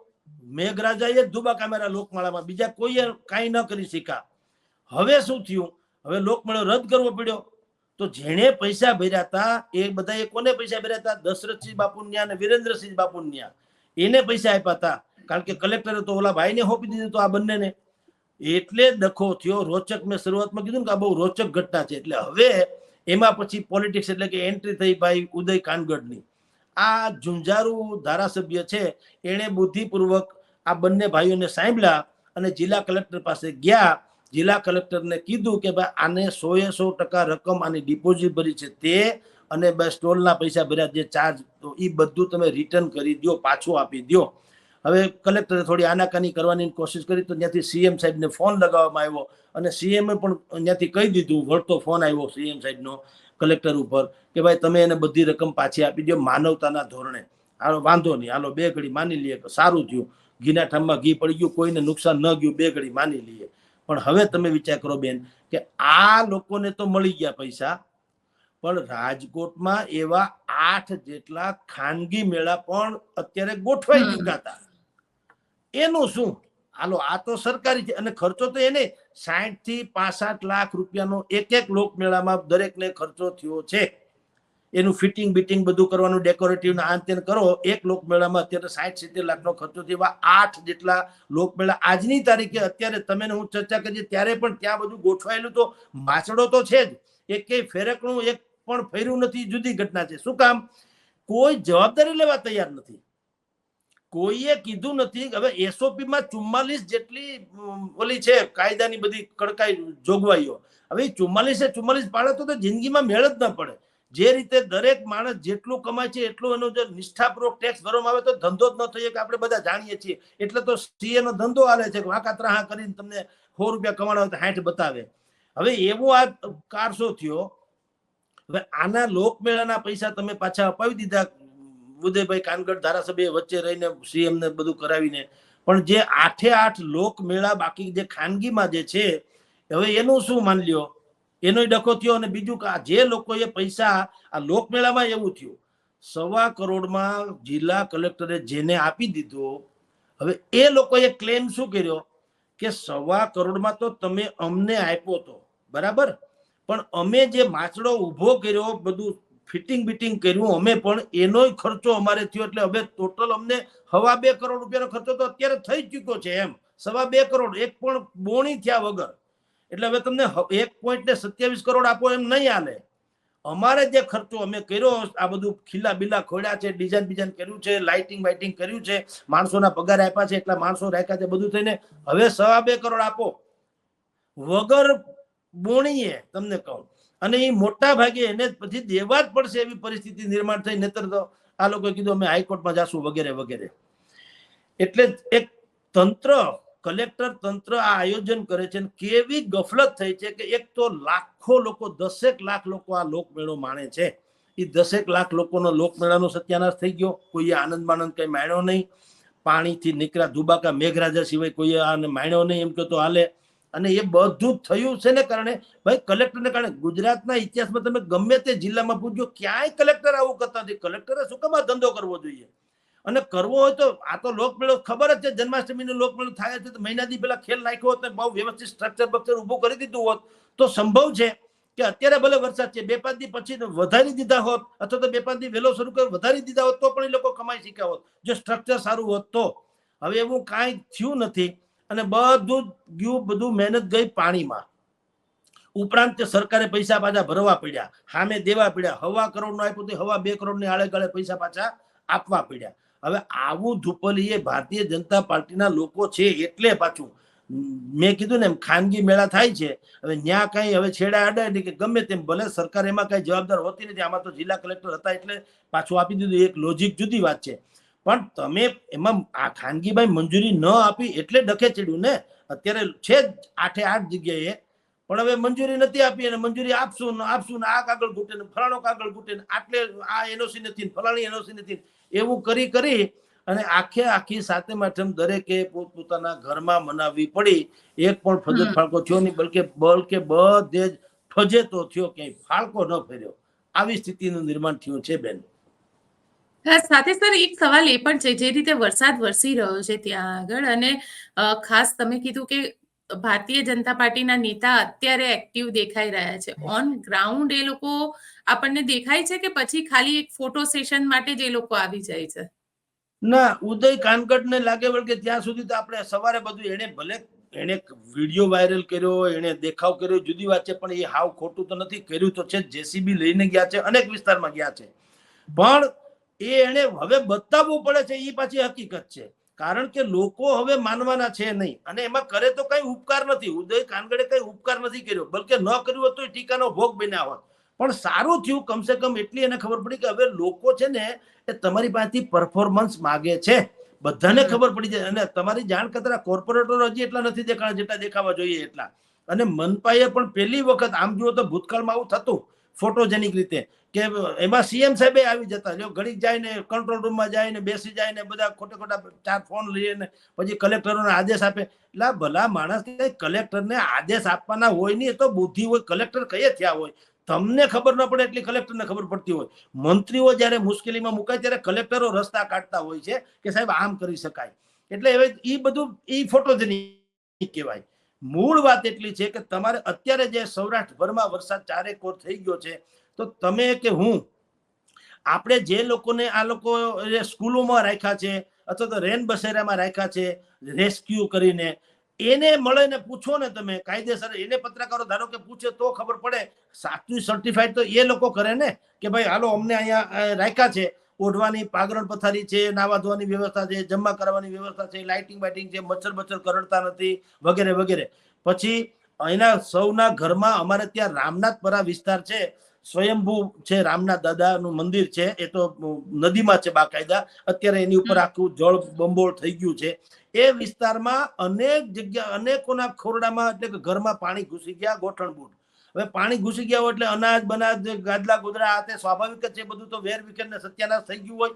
Speaker 2: મેઘરાજાએ જ ધુબાકા માર્યા લોકમાળામાં, બીજા કોઈએ કાંઈ ન કરી શક્યા. હવે શું થયું? હવે લોકમેળો રદ કરવો પડ્યો. તો જેણે પૈસા ભર્યા હતા એ બધાએ કોને પૈસા ભર્યા હતા? દશરથસિંહ બાપુન્યા અને વિરેન્દ્રસિંહ બાપુન્યા, એને પૈસા આપ્યા હતા. કારણ કે કલેક્ટરે તો ઓલા ભાઈને સોંપી દીધું તો આ બંનેને. એટલે ડખો થયો. રોચક, મેં શરૂઆતમાં કીધું કે આ બહુ રોચક ઘટના છે. એટલે હવે એમાં પછી પોલિટિક્સ એટલે કે એન્ટ્રી થઈ ભાઈ ઉદય કાનગડની. આ ઝુંઝારુ ધારાસભ્ય છે એને બુદ્ધિપૂર્વક આ બંને ભાઈઓને સાંભળ્યા અને જિલ્લા કલેક્ટર પાસે ગયા. જિલ્લા કલેક્ટરને કીધું કે ભાઈ આને 100% રકમ આની ડિપોઝિટ ભરી છે તે, અને સ્ટોલના પૈસા ભર્યા જે ચાર્જ, તો એ બધું તમે રિટર્ન કરી દો, પાછું આપી દો. હવે કલેક્ટરે થોડી આનાકાની કરવાની કોશિશ કરી તો ત્યાંથી સીએમ સાહેબને ફોન લગાવવામાં આવ્યો અને સીએમએ પણ ત્યાંથી કહી દીધું, વળતો ફોન આવ્યો સીએમ સાહેબનો કલેક્ટર ઉપર કે ભાઈ તમે એને બધી રકમ પાછી આપી દો માનવતાના ધોરણે. હાલો વાંધો નહીં, હાલો 2 ઘડી માની લઈએ, સારું થયું, ઘીના ઠામમાં ઘી પડી ગયું, કોઈને નુકસાન ન ગયું, 2 ઘડી માની લઈએ. પણ હવે તમે વિચાર કરો બેન કે આ લોકોને તો મળી ગયા પૈસા, પણ રાજકોટમાં એવા 8 જેટલા ખાનગી મેળા પણ અત્યારે ગોઠવાઈ ચૂક્યા હતા. એનું શું? હાલો આ તો સરકારી છે અને ખર્ચો તો એને 60 થી 65 લાખ રૂપિયાનો એક લોકમેળામાં દરેકને ખર્ચો થયો છે. એનું ફિટિંગ બીટિંગ બધું કરવાનું, ડેકોરેટિવ ના આંતેન કરો. એક લોકમેળામાં અત્યારે 60-70 લાખનો ખર્ચો થયો. 8 જેટલા લોકમેળા આજની તારીખે અત્યારે તમે હું ચર્ચા કરીએ ત્યારે પણ ત્યાં બધું ગોઠવાયેલું. તો માછડો તો છે જ, એક ફેરકનું એક પણ ફેર્યું નથી. જુદી ઘટના છે. શું કામ? કોઈ જવાબદારી લેવા તૈયાર નથી, કોઈએ કીધું નથી. હવે એસઓપી માં 44 જેટલી ઓલી છે કાયદાની બધી કડકાઈ જોગવાઈઓ. હવે 44 પાડે તો જિંદગીમાં મેળ જ ન પડે. જે રીતે દરેક માણસ જેટલું કમાય છે એટલું એનો જો નિષ્ઠાપૂર્વક ટેક્સ ભરવામાં આવે તો ધંધો જ ન થઈ કે આપણે બધા જાણીએ છીએ. એટલે તો સીએ નો ધંધો હાલે છે કે વાંકા ત્રાહા કરીને તમને 100 રૂપિયા કમાણા હોય તો 60 બતાવે. હવે એવો આ કારસો થયો. હવે આના લોકમેળાના પૈસા તમે પાછા અપાવી દીધા ઉદયભાઈ કાનગડ ધારાસભ્ય વચ્ચે રહીને સીએમ ને બધું કરાવીને. પણ જે 8 લોકમેળા બાકી જે ખાનગીમાં જે છે, હવે એનું શું માન લ્યો? એનો ડખો થયો. અને બીજું કે જે લોકોએ પૈસા આ લોકમેળામાં એવું થયું 1.25 કરોડમાં જિલ્લા કલેક્ટરે જેને આપી દીધો, હવે એ લોકોએ ક્લેમ શું કર્યો કે 1.25 કરોડમાં તો તમે અમને આપ્યો તો બરાબર, પણ અમે જે માછડો ઉભો કર્યો, બધું ફિટિંગ બીટિંગ કર્યું અમે, પણ એનોય ખર્ચો અમારે થયો. એટલે હવે ટોટલ અમને 2.25 કરોડ રૂપિયાનો ખર્ચો તો અત્યારે થઈ ચૂક્યો છે. એમ 2.25 કરોડ એક પણ બોણી થયા વગર. એટલે હવે તમને 1.27 કરોડ આપો એમ નહીં હાલે. અમારે જે ખર્ચો અમે કર્યો, આ બધું ખીલા બિલા ખોડ્યા છે, ડિઝાઇન બિઝાઇન કર્યું છે, લાઇટિંગ વાઇટિંગ કર્યું છે, માણસોના પગાર આપ્યા છે, એટલા માણસો રાખ્યા છે, બધું થઈને હવે 2.25 કરોડ આપો વગર બોણીએ તમને કહું. અને એ મોટા ભાગે એને પછી દેવા જ પડશે એવી પરિસ્થિતિ નિર્માણ થઈ. નહીતર તો આ લોકોએ કીધું અમે હાઈકોર્ટમાં જાશું વગેરે વગેરે. એટલે એક તંત્ર, કલેક્ટર તંત્ર આ આયોજન કરે છે. કેવી ગફલત થઈ છે કે એક તો લાખો લોકો, 10 લાખ લોકો આ લોકમેળો માણે છે. એ 10 લાખ લોકોનો લોકમેળાનો સત્યાનાશ થઈ ગયો. કોઈએ આનંદ માનંદ કઈ માણ્યો નહીં. પાણીથી નીકળ્યા ધુબાકા મેઘરાજા સિવાય કોઈએ આને માણ્યો નહીં એમ કે તો હાલે. અને એ બધું થયું છે ને કારણે ભાઈ કલેક્ટરને કારણે. ગુજરાતના ઇતિહાસમાં તમે ગમે તે જિલ્લામાં પૂછજો, ક્યાંય કલેક્ટર આવું કરતા નથી. કલેક્ટરે શું કામ આ ધંધો કરવો જોઈએ? અને કરવો હોય તો આ તો લોકમેળો ખબર જ છે, જન્માષ્ટમીનો લોકમેળો થાય છે તો મહિના દી પેલા ખેલ નાખ્યો હોત ને બહુ વ્યવસ્થિત સ્ટ્રક્ચર બક્ચર ઉભું કરી દીધું હોત તો સંભવ છે કે અત્યારે ભલે વરસાદ છે 2-5 દી પછી વધારી દીધા હોત, અથવા તો 2-5 દી વહેલો શરૂ કરી વધારી દીધા હોત તો પણ એ લોકો કમાઈ શક્યા હોત જો સ્ટ્રક્ચર સારું હોત તો. હવે એવું કાંઈ થયું નથી અને બધું ગયું, બધું મહેનત ગઈ પાણીમાં. ઉપરાંત સરકારે પૈસા પાછા ભરવા પડ્યા, સામે દેવા પડ્યા. 1.25 કરોડનો આપ્યું તો 2.25 કરોડની આળે ગાળે પૈસા પાછા આપવા પડ્યા. હવે આવું ધુપલી એ ભારતીય જનતા પાર્ટીના લોકો છે. એટલે પાછું મેં કીધું ને એમ ખાનગી મેળા થાય છે. હવે ન્યા કઈ હવે છેડા અડાય નહીં કે ગમે તેમ, ભલે સરકાર એમાં કઈ જવાબદાર હોતી નથી. આમાં તો જિલ્લા કલેક્ટર હતા એટલે પાછું આપી દીધું. એક લોજિક જુદી વાત છે. પણ તમે એમાં આ ખાનગીભાઈ મંજૂરી ન આપી એટલે ડખે ચડ્યું ને. અત્યારે છે જ 8 જગ્યાએ, પણ હવે મંજૂરી નથી આપી. અને મંજૂરી આપશું ને આ કાગળ ઘૂટે ને ફલાણો કાગળ ઘૂટે ને આટલે આ એનઓસી નથી, ફલાણી એનઓસી નથી. એવું કરી અને આખી સાતમ આઠમ દરેકે પોતપોતાના ઘરમાં મનાવવી પડી. એક પણ ફજત ફાળકો થયો નહીં, બલકે બધે જ ફજેતો થયો, ક્યાંય ફાળકો ન ફેર્યો. આવી સ્થિતિનું નિર્માણ થયું છે બેન.
Speaker 1: સાથે સર એક સવાલ એ પણ છે, જે રીતે વરસાદ વરસી રહ્યો છે ત્યાં આગળ, અને ખાસ તમે કીધું કે ભારતીય જનતા પાર્ટીના નેતા અત્યારે એક્ટિવ દેખાઈ રહ્યા છે ઓન ગ્રાઉન્ડ, એ લોકો આપણને દેખાય છે કે પછી ખાલી એક ફોટો સેશન માટે જ એ લોકો આવી જાય છે?
Speaker 2: ના, ઉદય કાનગડ ને લાગે વળગે ત્યાં સુધી તો આપણે સવારે બધું એને વિડીયો વાયરલ કર્યો, એને દેખાવ કર્યો, જુદી વાત છે, પણ એ હાવ ખોટું તો નથી કર્યું. તો છે જેસીબી લઈને ગયા છે, અનેક વિસ્તારમાં ગયા છે, પણ એને હવે બતાવવું પડે છે. એ પાછી હકીકત છે, કારણ કે લોકો હવે માનવાના છે નહીં, અને એમાં કરે તો કઈ ઉપકાર નથી. ઉદય કાનગડે કઈ ઉપકાર નથી કર્યો, બલકે ન કર્યું હોત તો ટીકાનો ભોગ બન્યા હોત. પણ સારું થયું, કમસે કમ એટલી એને ખબર પડી કે હવે લોકો છે ને એ તમારી પાસેથી પરફોર્મન્સ માગે છે. બધાને ખબર પડી જાય. અને તમારી જાણ કતરા કોર્પોરેટરો હજી એટલા નથી દેખાણા જેટલા દેખાવા જોઈએ એટલા. અને મનપાએ પણ પહેલી વખત, આમ જુઓ તો ભૂતકાળમાં આવું થતું ફોટોજેનિક રીતે, કે એમાં સીએમ સાહેબે આવી જતા, જો ઘડીક જાય ને કંટ્રોલ રૂમમાં જાય ને બેસી જાય ને બધા ખોટા 4 ફોન લઈએ ને પછી કલેક્ટરોને આદેશ આપે. એટલે ભલા માણસ કલેક્ટરને આદેશ આપવાના હોય નહીં, એ તો બુદ્ધિ હોય. કલેક્ટર કયે થયા હોય, તમને ખબર ન પડે એટલી કલેક્ટરને ખબર પડતી હોય. મંત્રીઓ જ્યારે મુશ્કેલીમાં મુકાય ત્યારે કલેક્ટરો રસ્તા કાઢતા હોય છે કે સાહેબ આમ કરી શકાય. એટલે હવે એ બધું એ ફોટોજેનિક કહેવાય. મૂળ વાત એટલી છે કે તમારે અત્યારે જે સૌરાષ્ટ્રભરમાં વરસાદ ચારેકોર થઈ ગયો છે, તો તમે કે હું, આપણે જે લોકોને આ લોકો સ્કૂલોમાં રાખ્યા છે અથવા તો રેન બસેરામાં રાખ્યા છે રેસ્ક્યુ કરીને, એને મળે ને પૂછો ને તમે કાયદેસર, એને પત્રકારો ધારો કે પૂછે તો ખબર પડે. સાચું સર્ટિફાઈડ તો એ લોકો કરે ને, કે ભાઈ હાલો અમને અહીંયા રાખ્યા છે, ઓઢવાની પાગરણ પથારી છે, નાવા ધોવાની વ્યવસ્થા છે, જમવા કરવાની વ્યવસ્થા છે, લાઇટિંગ બાઇટિંગ છે, મચ્છર કરડતા નથી, વગેરે વગેરે. પછી એના સૌના ઘરમાં, અમારે ત્યાં રામનાથપરા વિસ્તાર છે, સ્વયંભૂ છે, રામનાથ દાદાનું મંદિર છે, એ તો નદીમાં છે બાકાયદા. અત્યારે એની ઉપર આખું જળ બંબોળ થઈ ગયું છે. એ વિસ્તારમાં અનેક જગ્યા, અનેકોના ખોરડામાં, એટલે કે ઘરમાં પાણી ઘૂસી ગયા, ગોઠણબૂટ. હવે પાણી ઘૂસી ગયા હોય એટલે અનાજ બનાજ, ગાદલા ગોદરા, આ તે સ્વાભાવિક જ છે, બધું તો વેર વિખેર ને સત્યાનાશ થઈ ગયું હોય.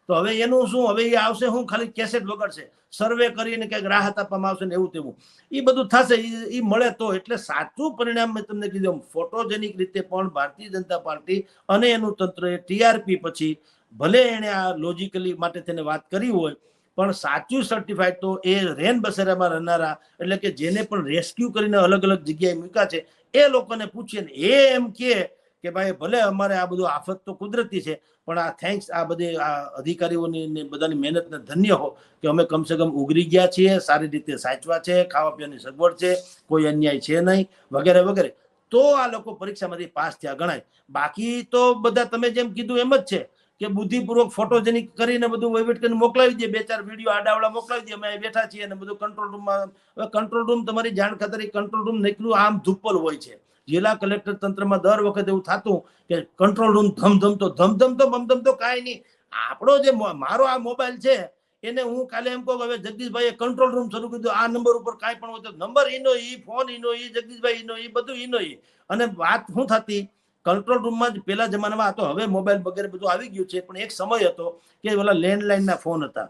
Speaker 2: તો હવે એનું શું? હવે એ આવશે, હું ખાલી કેસેટ વગાડશે, સર્વે કરીને કંઈક રાહત આપવામાં આવશે ને એવું તેવું. એ બધું થશે, એ મળે તો. એટલે સાચું પરિણામ મેં તમને કીધું, ફોટોજેનિક રીતે પણ ભારતીય જનતા પાર્ટી અને એનું તંત્ર ટીઆરપી પછી, ભલે એને આ લોજિકલી માટે તેને વાત કરી હોય, પણ સાચું સર્ટિફાઈડ તો એ રેન બસેરામાં રહેનારા, એટલે કે જેને પણ રેસ્ક્યુ કરીને અલગ અલગ જગ્યાએ મૂક્યા છે, એ લોકોને પૂછીએ ને એ એમ કે ભાઈ ભલે અમારે આ બધું આફત તો કુદરતી છે, પણ આ થેન્ક્સ આ બધી આ અધિકારીઓની બધાની મહેનતને ધન્ય હો કે અમે કમસે કમ ઉગરી ગયા છીએ, સારી રીતે સાચવા છે, ખાવા પીવાની સગવડ છે, કોઈ અન્યાય છે નહીં, વગેરે વગેરે. તો આ લોકો પરીક્ષામાંથી પાસ થયા ગણાય. બાકી તો બધા તમે જેમ કીધું એમ જ છે કે બુદ્ધિપૂર્વક ફોટોજેનિક કરીને બધું વહીવટ કરીને મોકલાવી દે, 2-4 વિડીયો આડાવડા મોકલાવી દે, અમે અહીં બેઠા છીએ અને બધું કંટ્રોલ રૂમમાં. હવે કંટ્રોલ રૂમ, તમારી જાણ ખાતર કંટ્રોલ રૂમ નીકળ્યું આમ ધુપ્પલ હોય છે. જિલ્લા કલેક્ટર તંત્રમાં દર વખત એવું થતું કે કંટ્રોલ રૂમ ધમધમ તો કાંઈ નહીં. આપણો જે મારો આ મોબાઈલ છે એને હું કાલે એમ કહું, હવે જગદીશભાઈએ કંટ્રોલ રૂમ શરૂ કર્યું, આ નંબર ઉપર કાંઈ પણ હોય તો નંબર ઈનો ઈ, ફોન ઈનો ઈ, જગદીશભાઈ ઈનો ઈ, બધું ઈનો ઈ. અને વાત શું થતી, કંટ્રોલ રૂમમાં જ પેલા જમાનામાં, તો હવે મોબાઈલ વગેરે બધું આવી ગયું છે, પણ એક સમય હતો કે ઓલા લેન્ડલાઇનના ફોન હતા.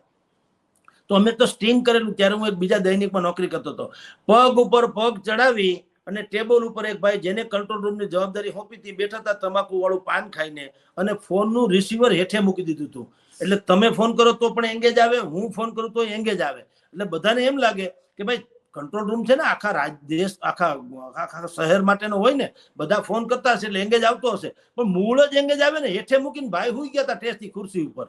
Speaker 2: તો અમે તો સ્ટિંગ કરેલું. ત્યારે હું એક બીજા દૈનિકમાં નોકરી કરતો હતો. પગ ઉપર પગ ચડાવી અને ટેબલ ઉપર એક ભાઈ જેને કંટ્રોલ રૂમની જવાબદારી સોંપી હતી બેઠા હતા, તમાકુ વાળું પાન ખાઈને, અને ફોનનું રિસીવર હેઠે મૂકી દીધું હતું. એટલે તમે ફોન કરો તો પણ એંગેજ આવે, હું ફોન કરું તો એંગેજ આવે. એટલે બધાને એમ લાગે કે ભાઈ કંટ્રોલ રૂમ છે ને આખા દેશ, આખા શહેર માટેનો હોય ને, બધા ફોન કરતા હશે એટલે એંગેજ આવતો હશે, પણ મૂળ જ એંગેજ આવે ને. હેઠે મૂકીને ભાઈ હુઈ ગયા હતા ટેસ્ટની ખુરશી ઉપર.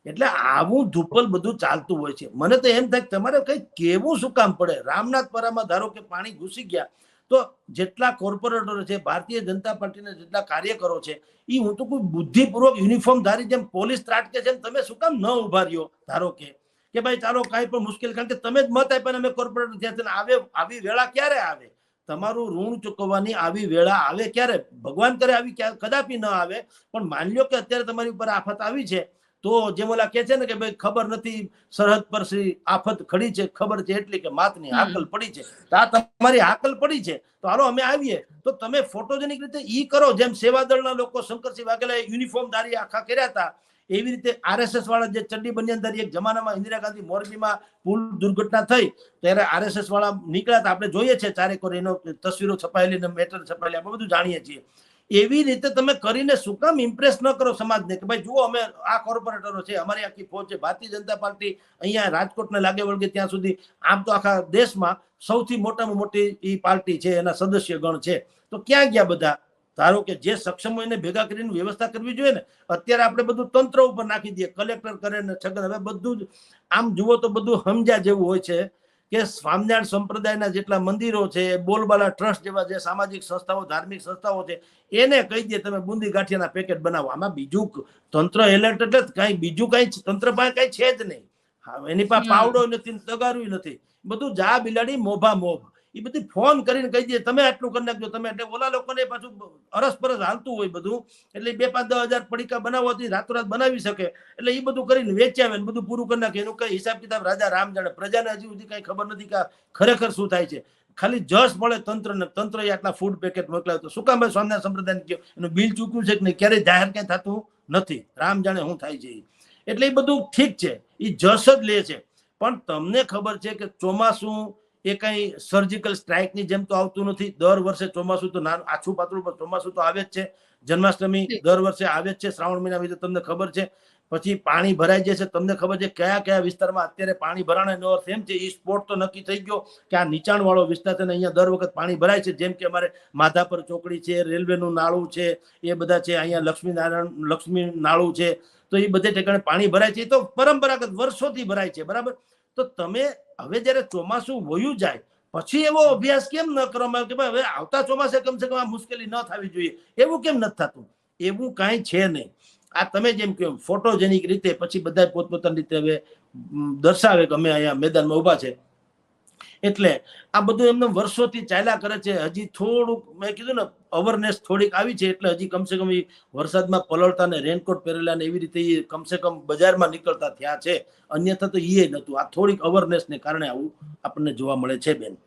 Speaker 2: એટલે આવું ધુપ્પલ બધું ચાલતું હોય છે. મને તો એમ થાય તમારે કઈ કેવું શું કામ પડે? રામનાથપરામાં ધારો કે પાણી ઘૂસી ગયા, તો જેટલા કોર્પોરેટરો છે, ભારતીય જનતા પાર્ટીના જેટલા કાર્યકરો છે, એ હું તો કોઈ બુદ્ધિપૂર્વક યુનિફોર્મ ધારી જેમ પોલીસ ત્રાટકે છે, તમે શું કામ ન ઉભા રહ્યો? ધારો કે ભાઈ ચાલો કાંઈ પણ મુશ્કેલ, કારણ કે તમે જ મત આપ્યા, અમે કોર્પોરેટર થયા. આવે આવી વેળા ક્યારે આવે? તમારું ઋણ ચૂકવવાની આવી વેળા આવે ક્યારે? ભગવાન કરે આવી કદાપી ન આવે. પણ માની લો કે અત્યારે તમારી ઉપર આફત આવી છે, તો જેમ ઓલા કે છે ને કે ભાઈ ખબર નથી સરહદ પર આફત ખડી છે, ખબર છે એટલી કે માતની હાકલ પડી છે. તો આ તમારી હાકલ પડી છે, તો હાલો અમે આવીએ. તો તમે ફોટોજેનિક રીતે ઈ કરો જેમ સેવાદળના લોકો, શંકરસિંહ વાઘેલા યુનિફોર્મ ધારી આખા કર્યા હતા, એવી રીતે આરએસએસ વાળા જે ચડ્ડી બનિયાનધારી એક જમાનામાં ઇન્દિરા ગાંધી મોરબીમાં પુલ દુર્ઘટના થઈ ત્યારે આરએસએસ વાળા નીકળ્યા હતા, આપણે જોઈએ છે ચારેકોર એનો તસવીરો છપાયેલી ને મેટર છપાયેલી, આપણે બધું જાણીએ છીએ. એવી રીતે તમે કરીને શું કામ ઇમ્પ્રેસ ન કરો સમાજને કે ભાઈ જુઓ અમે આ કોર્પોરેટરો છે, અમારી આખી ફોજ છે. ભારતીય જનતા પાર્ટી અહીંયા રાજકોટને લાગે વળગે ત્યાં સુધી આમ તો આખા દેશમાં સૌથી મોટામાં મોટી એ પાર્ટી છે, એના સદસ્ય ગણ છે. તો ક્યાં ગયા બધા? ધારો કે જે સક્ષમ હોય એને ભેગા કરીને વ્યવસ્થા કરવી જોઈએ ને. અત્યારે આપણે બધું તંત્ર ઉપર નાખી દઈએ, કલેક્ટર કરે ને છગન. હવે બધું જ આમ જુઓ તો બધું સમજ્યા જેવું હોય છે કે સ્વામિનારાયણ સંપ્રદાયના જેટલા મંદિરો છે, બોલબાલા ટ્રસ્ટ જેવા જે સામાજિક સંસ્થાઓ, ધાર્મિક સંસ્થાઓ છે, એને કહી દે તમે બુંદી ગાંઠિયાના પેકેટ બનાવો. આમાં બીજું તંત્ર એલર્ટ એટલે કઈ બીજું કઈ તંત્ર પાસે કઈ છે જ નહીં. એની પાસે પાવડો નથી, તગારું નથી, બધું જા બિલાડી મોભા મોભ. એ બધી ફોન કરીને કહી દે તમે આટલું કરી નાખજો તમે. એટલે ઓલા લોકોને પાછું અરસપરસ હાલતું હોય બધું, એટલે 2-5-10 હજાર પડીકા બનાવવાથી રાતોરાત બનાવી શકે. એટલે એ બધું કરીને વેચ્યા આવે, બધું પૂરું કરી નાખે. એનું કઈ હિસાબ કિતાબ રાજા રામ જાણે. પ્રજાને હજી સુધી કઈ ખબર નથી કે ખરેખર શું થાય છે. ખાલી જસ મળે તંત્રને. તંત્ર આટલા ફૂડ પેકેટ મોકલાવે તો શું કામ સ્વામિનારાયણ સંપ્રદાય કહ્યું એનું બિલ ચૂક્યું છે કે નહીં, ક્યારેય જાહેર ક્યાંય થતું નથી. રામ જાણે શું થાય છે. એટલે એ બધું ઠીક છે, એ જસ જ લે છે. પણ તમને ખબર છે કે ચોમાસું એ કઈ સર્જિકલ સ્ટ્રાઇક ની જેમ તો આવતું નથી. દર વર્ષે ચોમાસું તો આછું પાતળું પણ ચોમાસું તો આવે જ છે. જન્માષ્ટમી દર વર્ષે આવે જ છે. શ્રાવણ મહિના વિશે તમને ખબર છે. પછી પાણી ભરાઈ જાય છે. તમને ખબર છે કયા કયા વિસ્તારમાં અત્યારે પાણી ભરાવાનો અર્થ એમ છે, એ સ્પોટ તો નક્કી થઈ ગયો કે આ નીચાણ વાળો વિસ્તાર છે ને અહીંયા દર વખત પાણી ભરાય છે. જેમ કે અમારે માધાપર ચોકડી છે, રેલવેનું નાળું છે, એ બધા છે. અહીંયા લક્ષ્મી નાળું છે. તો એ બધે ઠેકાણે પાણી ભરાય છે. એ તો પરંપરાગત વર્ષોથી ભરાય છે, બરાબર. તો તમે હવે જયારે ચોમાસું વયું જાય પછી એવો અભ્યાસ કેમ ન કરવામાં આવે કે ભાઈ હવે આવતા ચોમાસે કમસે કમ આ મુશ્કેલી ન થવી જોઈએ? એવું કેમ નથી થતું? એવું કાંઈ છે નહીં. આ તમે જેમ કહો ફોટોજેનિક રીતે પછી બધા પોતપોતાની રીતે હવે દર્શાવે કે અમે અહીંયા મેદાનમાં ઉભા છે. એટલે આ બધું એમને વર્ષોથી ચાલ્યા કરે છે. હજી થોડુંક મેં કીધું ને અવેરનેસ થોડીક આવી છે, એટલે હજી કમસે કમ વરસાદમાં પલળતા ને રેનકોટ પહેરેલા ને એવી રીતે કમસે કમ બજારમાં નીકળતા થયા છે. અન્યથા તો એ નતું. આ થોડીક અવેરનેસ ને કારણે આવું આપણને જોવા મળે છે. બેન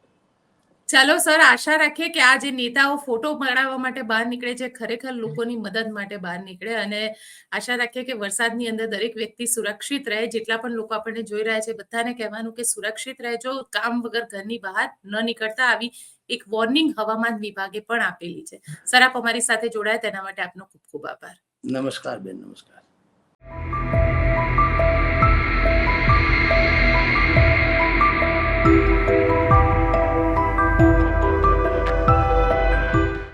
Speaker 1: ચાલો સર, આશા રાખીએ કે આ જે નેતાઓ ફોટો પડાવવા માટે બહાર નીકળે છે ખરેખર લોકોની મદદ માટે બહાર નીકળે. અને આશા રાખીએ કે વરસાદની અંદર દરેક વ્યક્તિ સુરક્ષિત રહે. જેટલા પણ લોકો આપણને જોઈ રહ્યા છે બધાને કહેવાનું કે સુરક્ષિત રહેજો, કામ વગર ઘરની બહાર ન નીકળતા. આવી એક વોર્નિંગ હવામાન વિભાગે પણ આપેલી છે. સર, આપ અમારી સાથે જોડાયા તેના માટે આપનો ખૂબ ખૂબ આભાર.
Speaker 2: નમસ્કાર બેન, નમસ્કાર.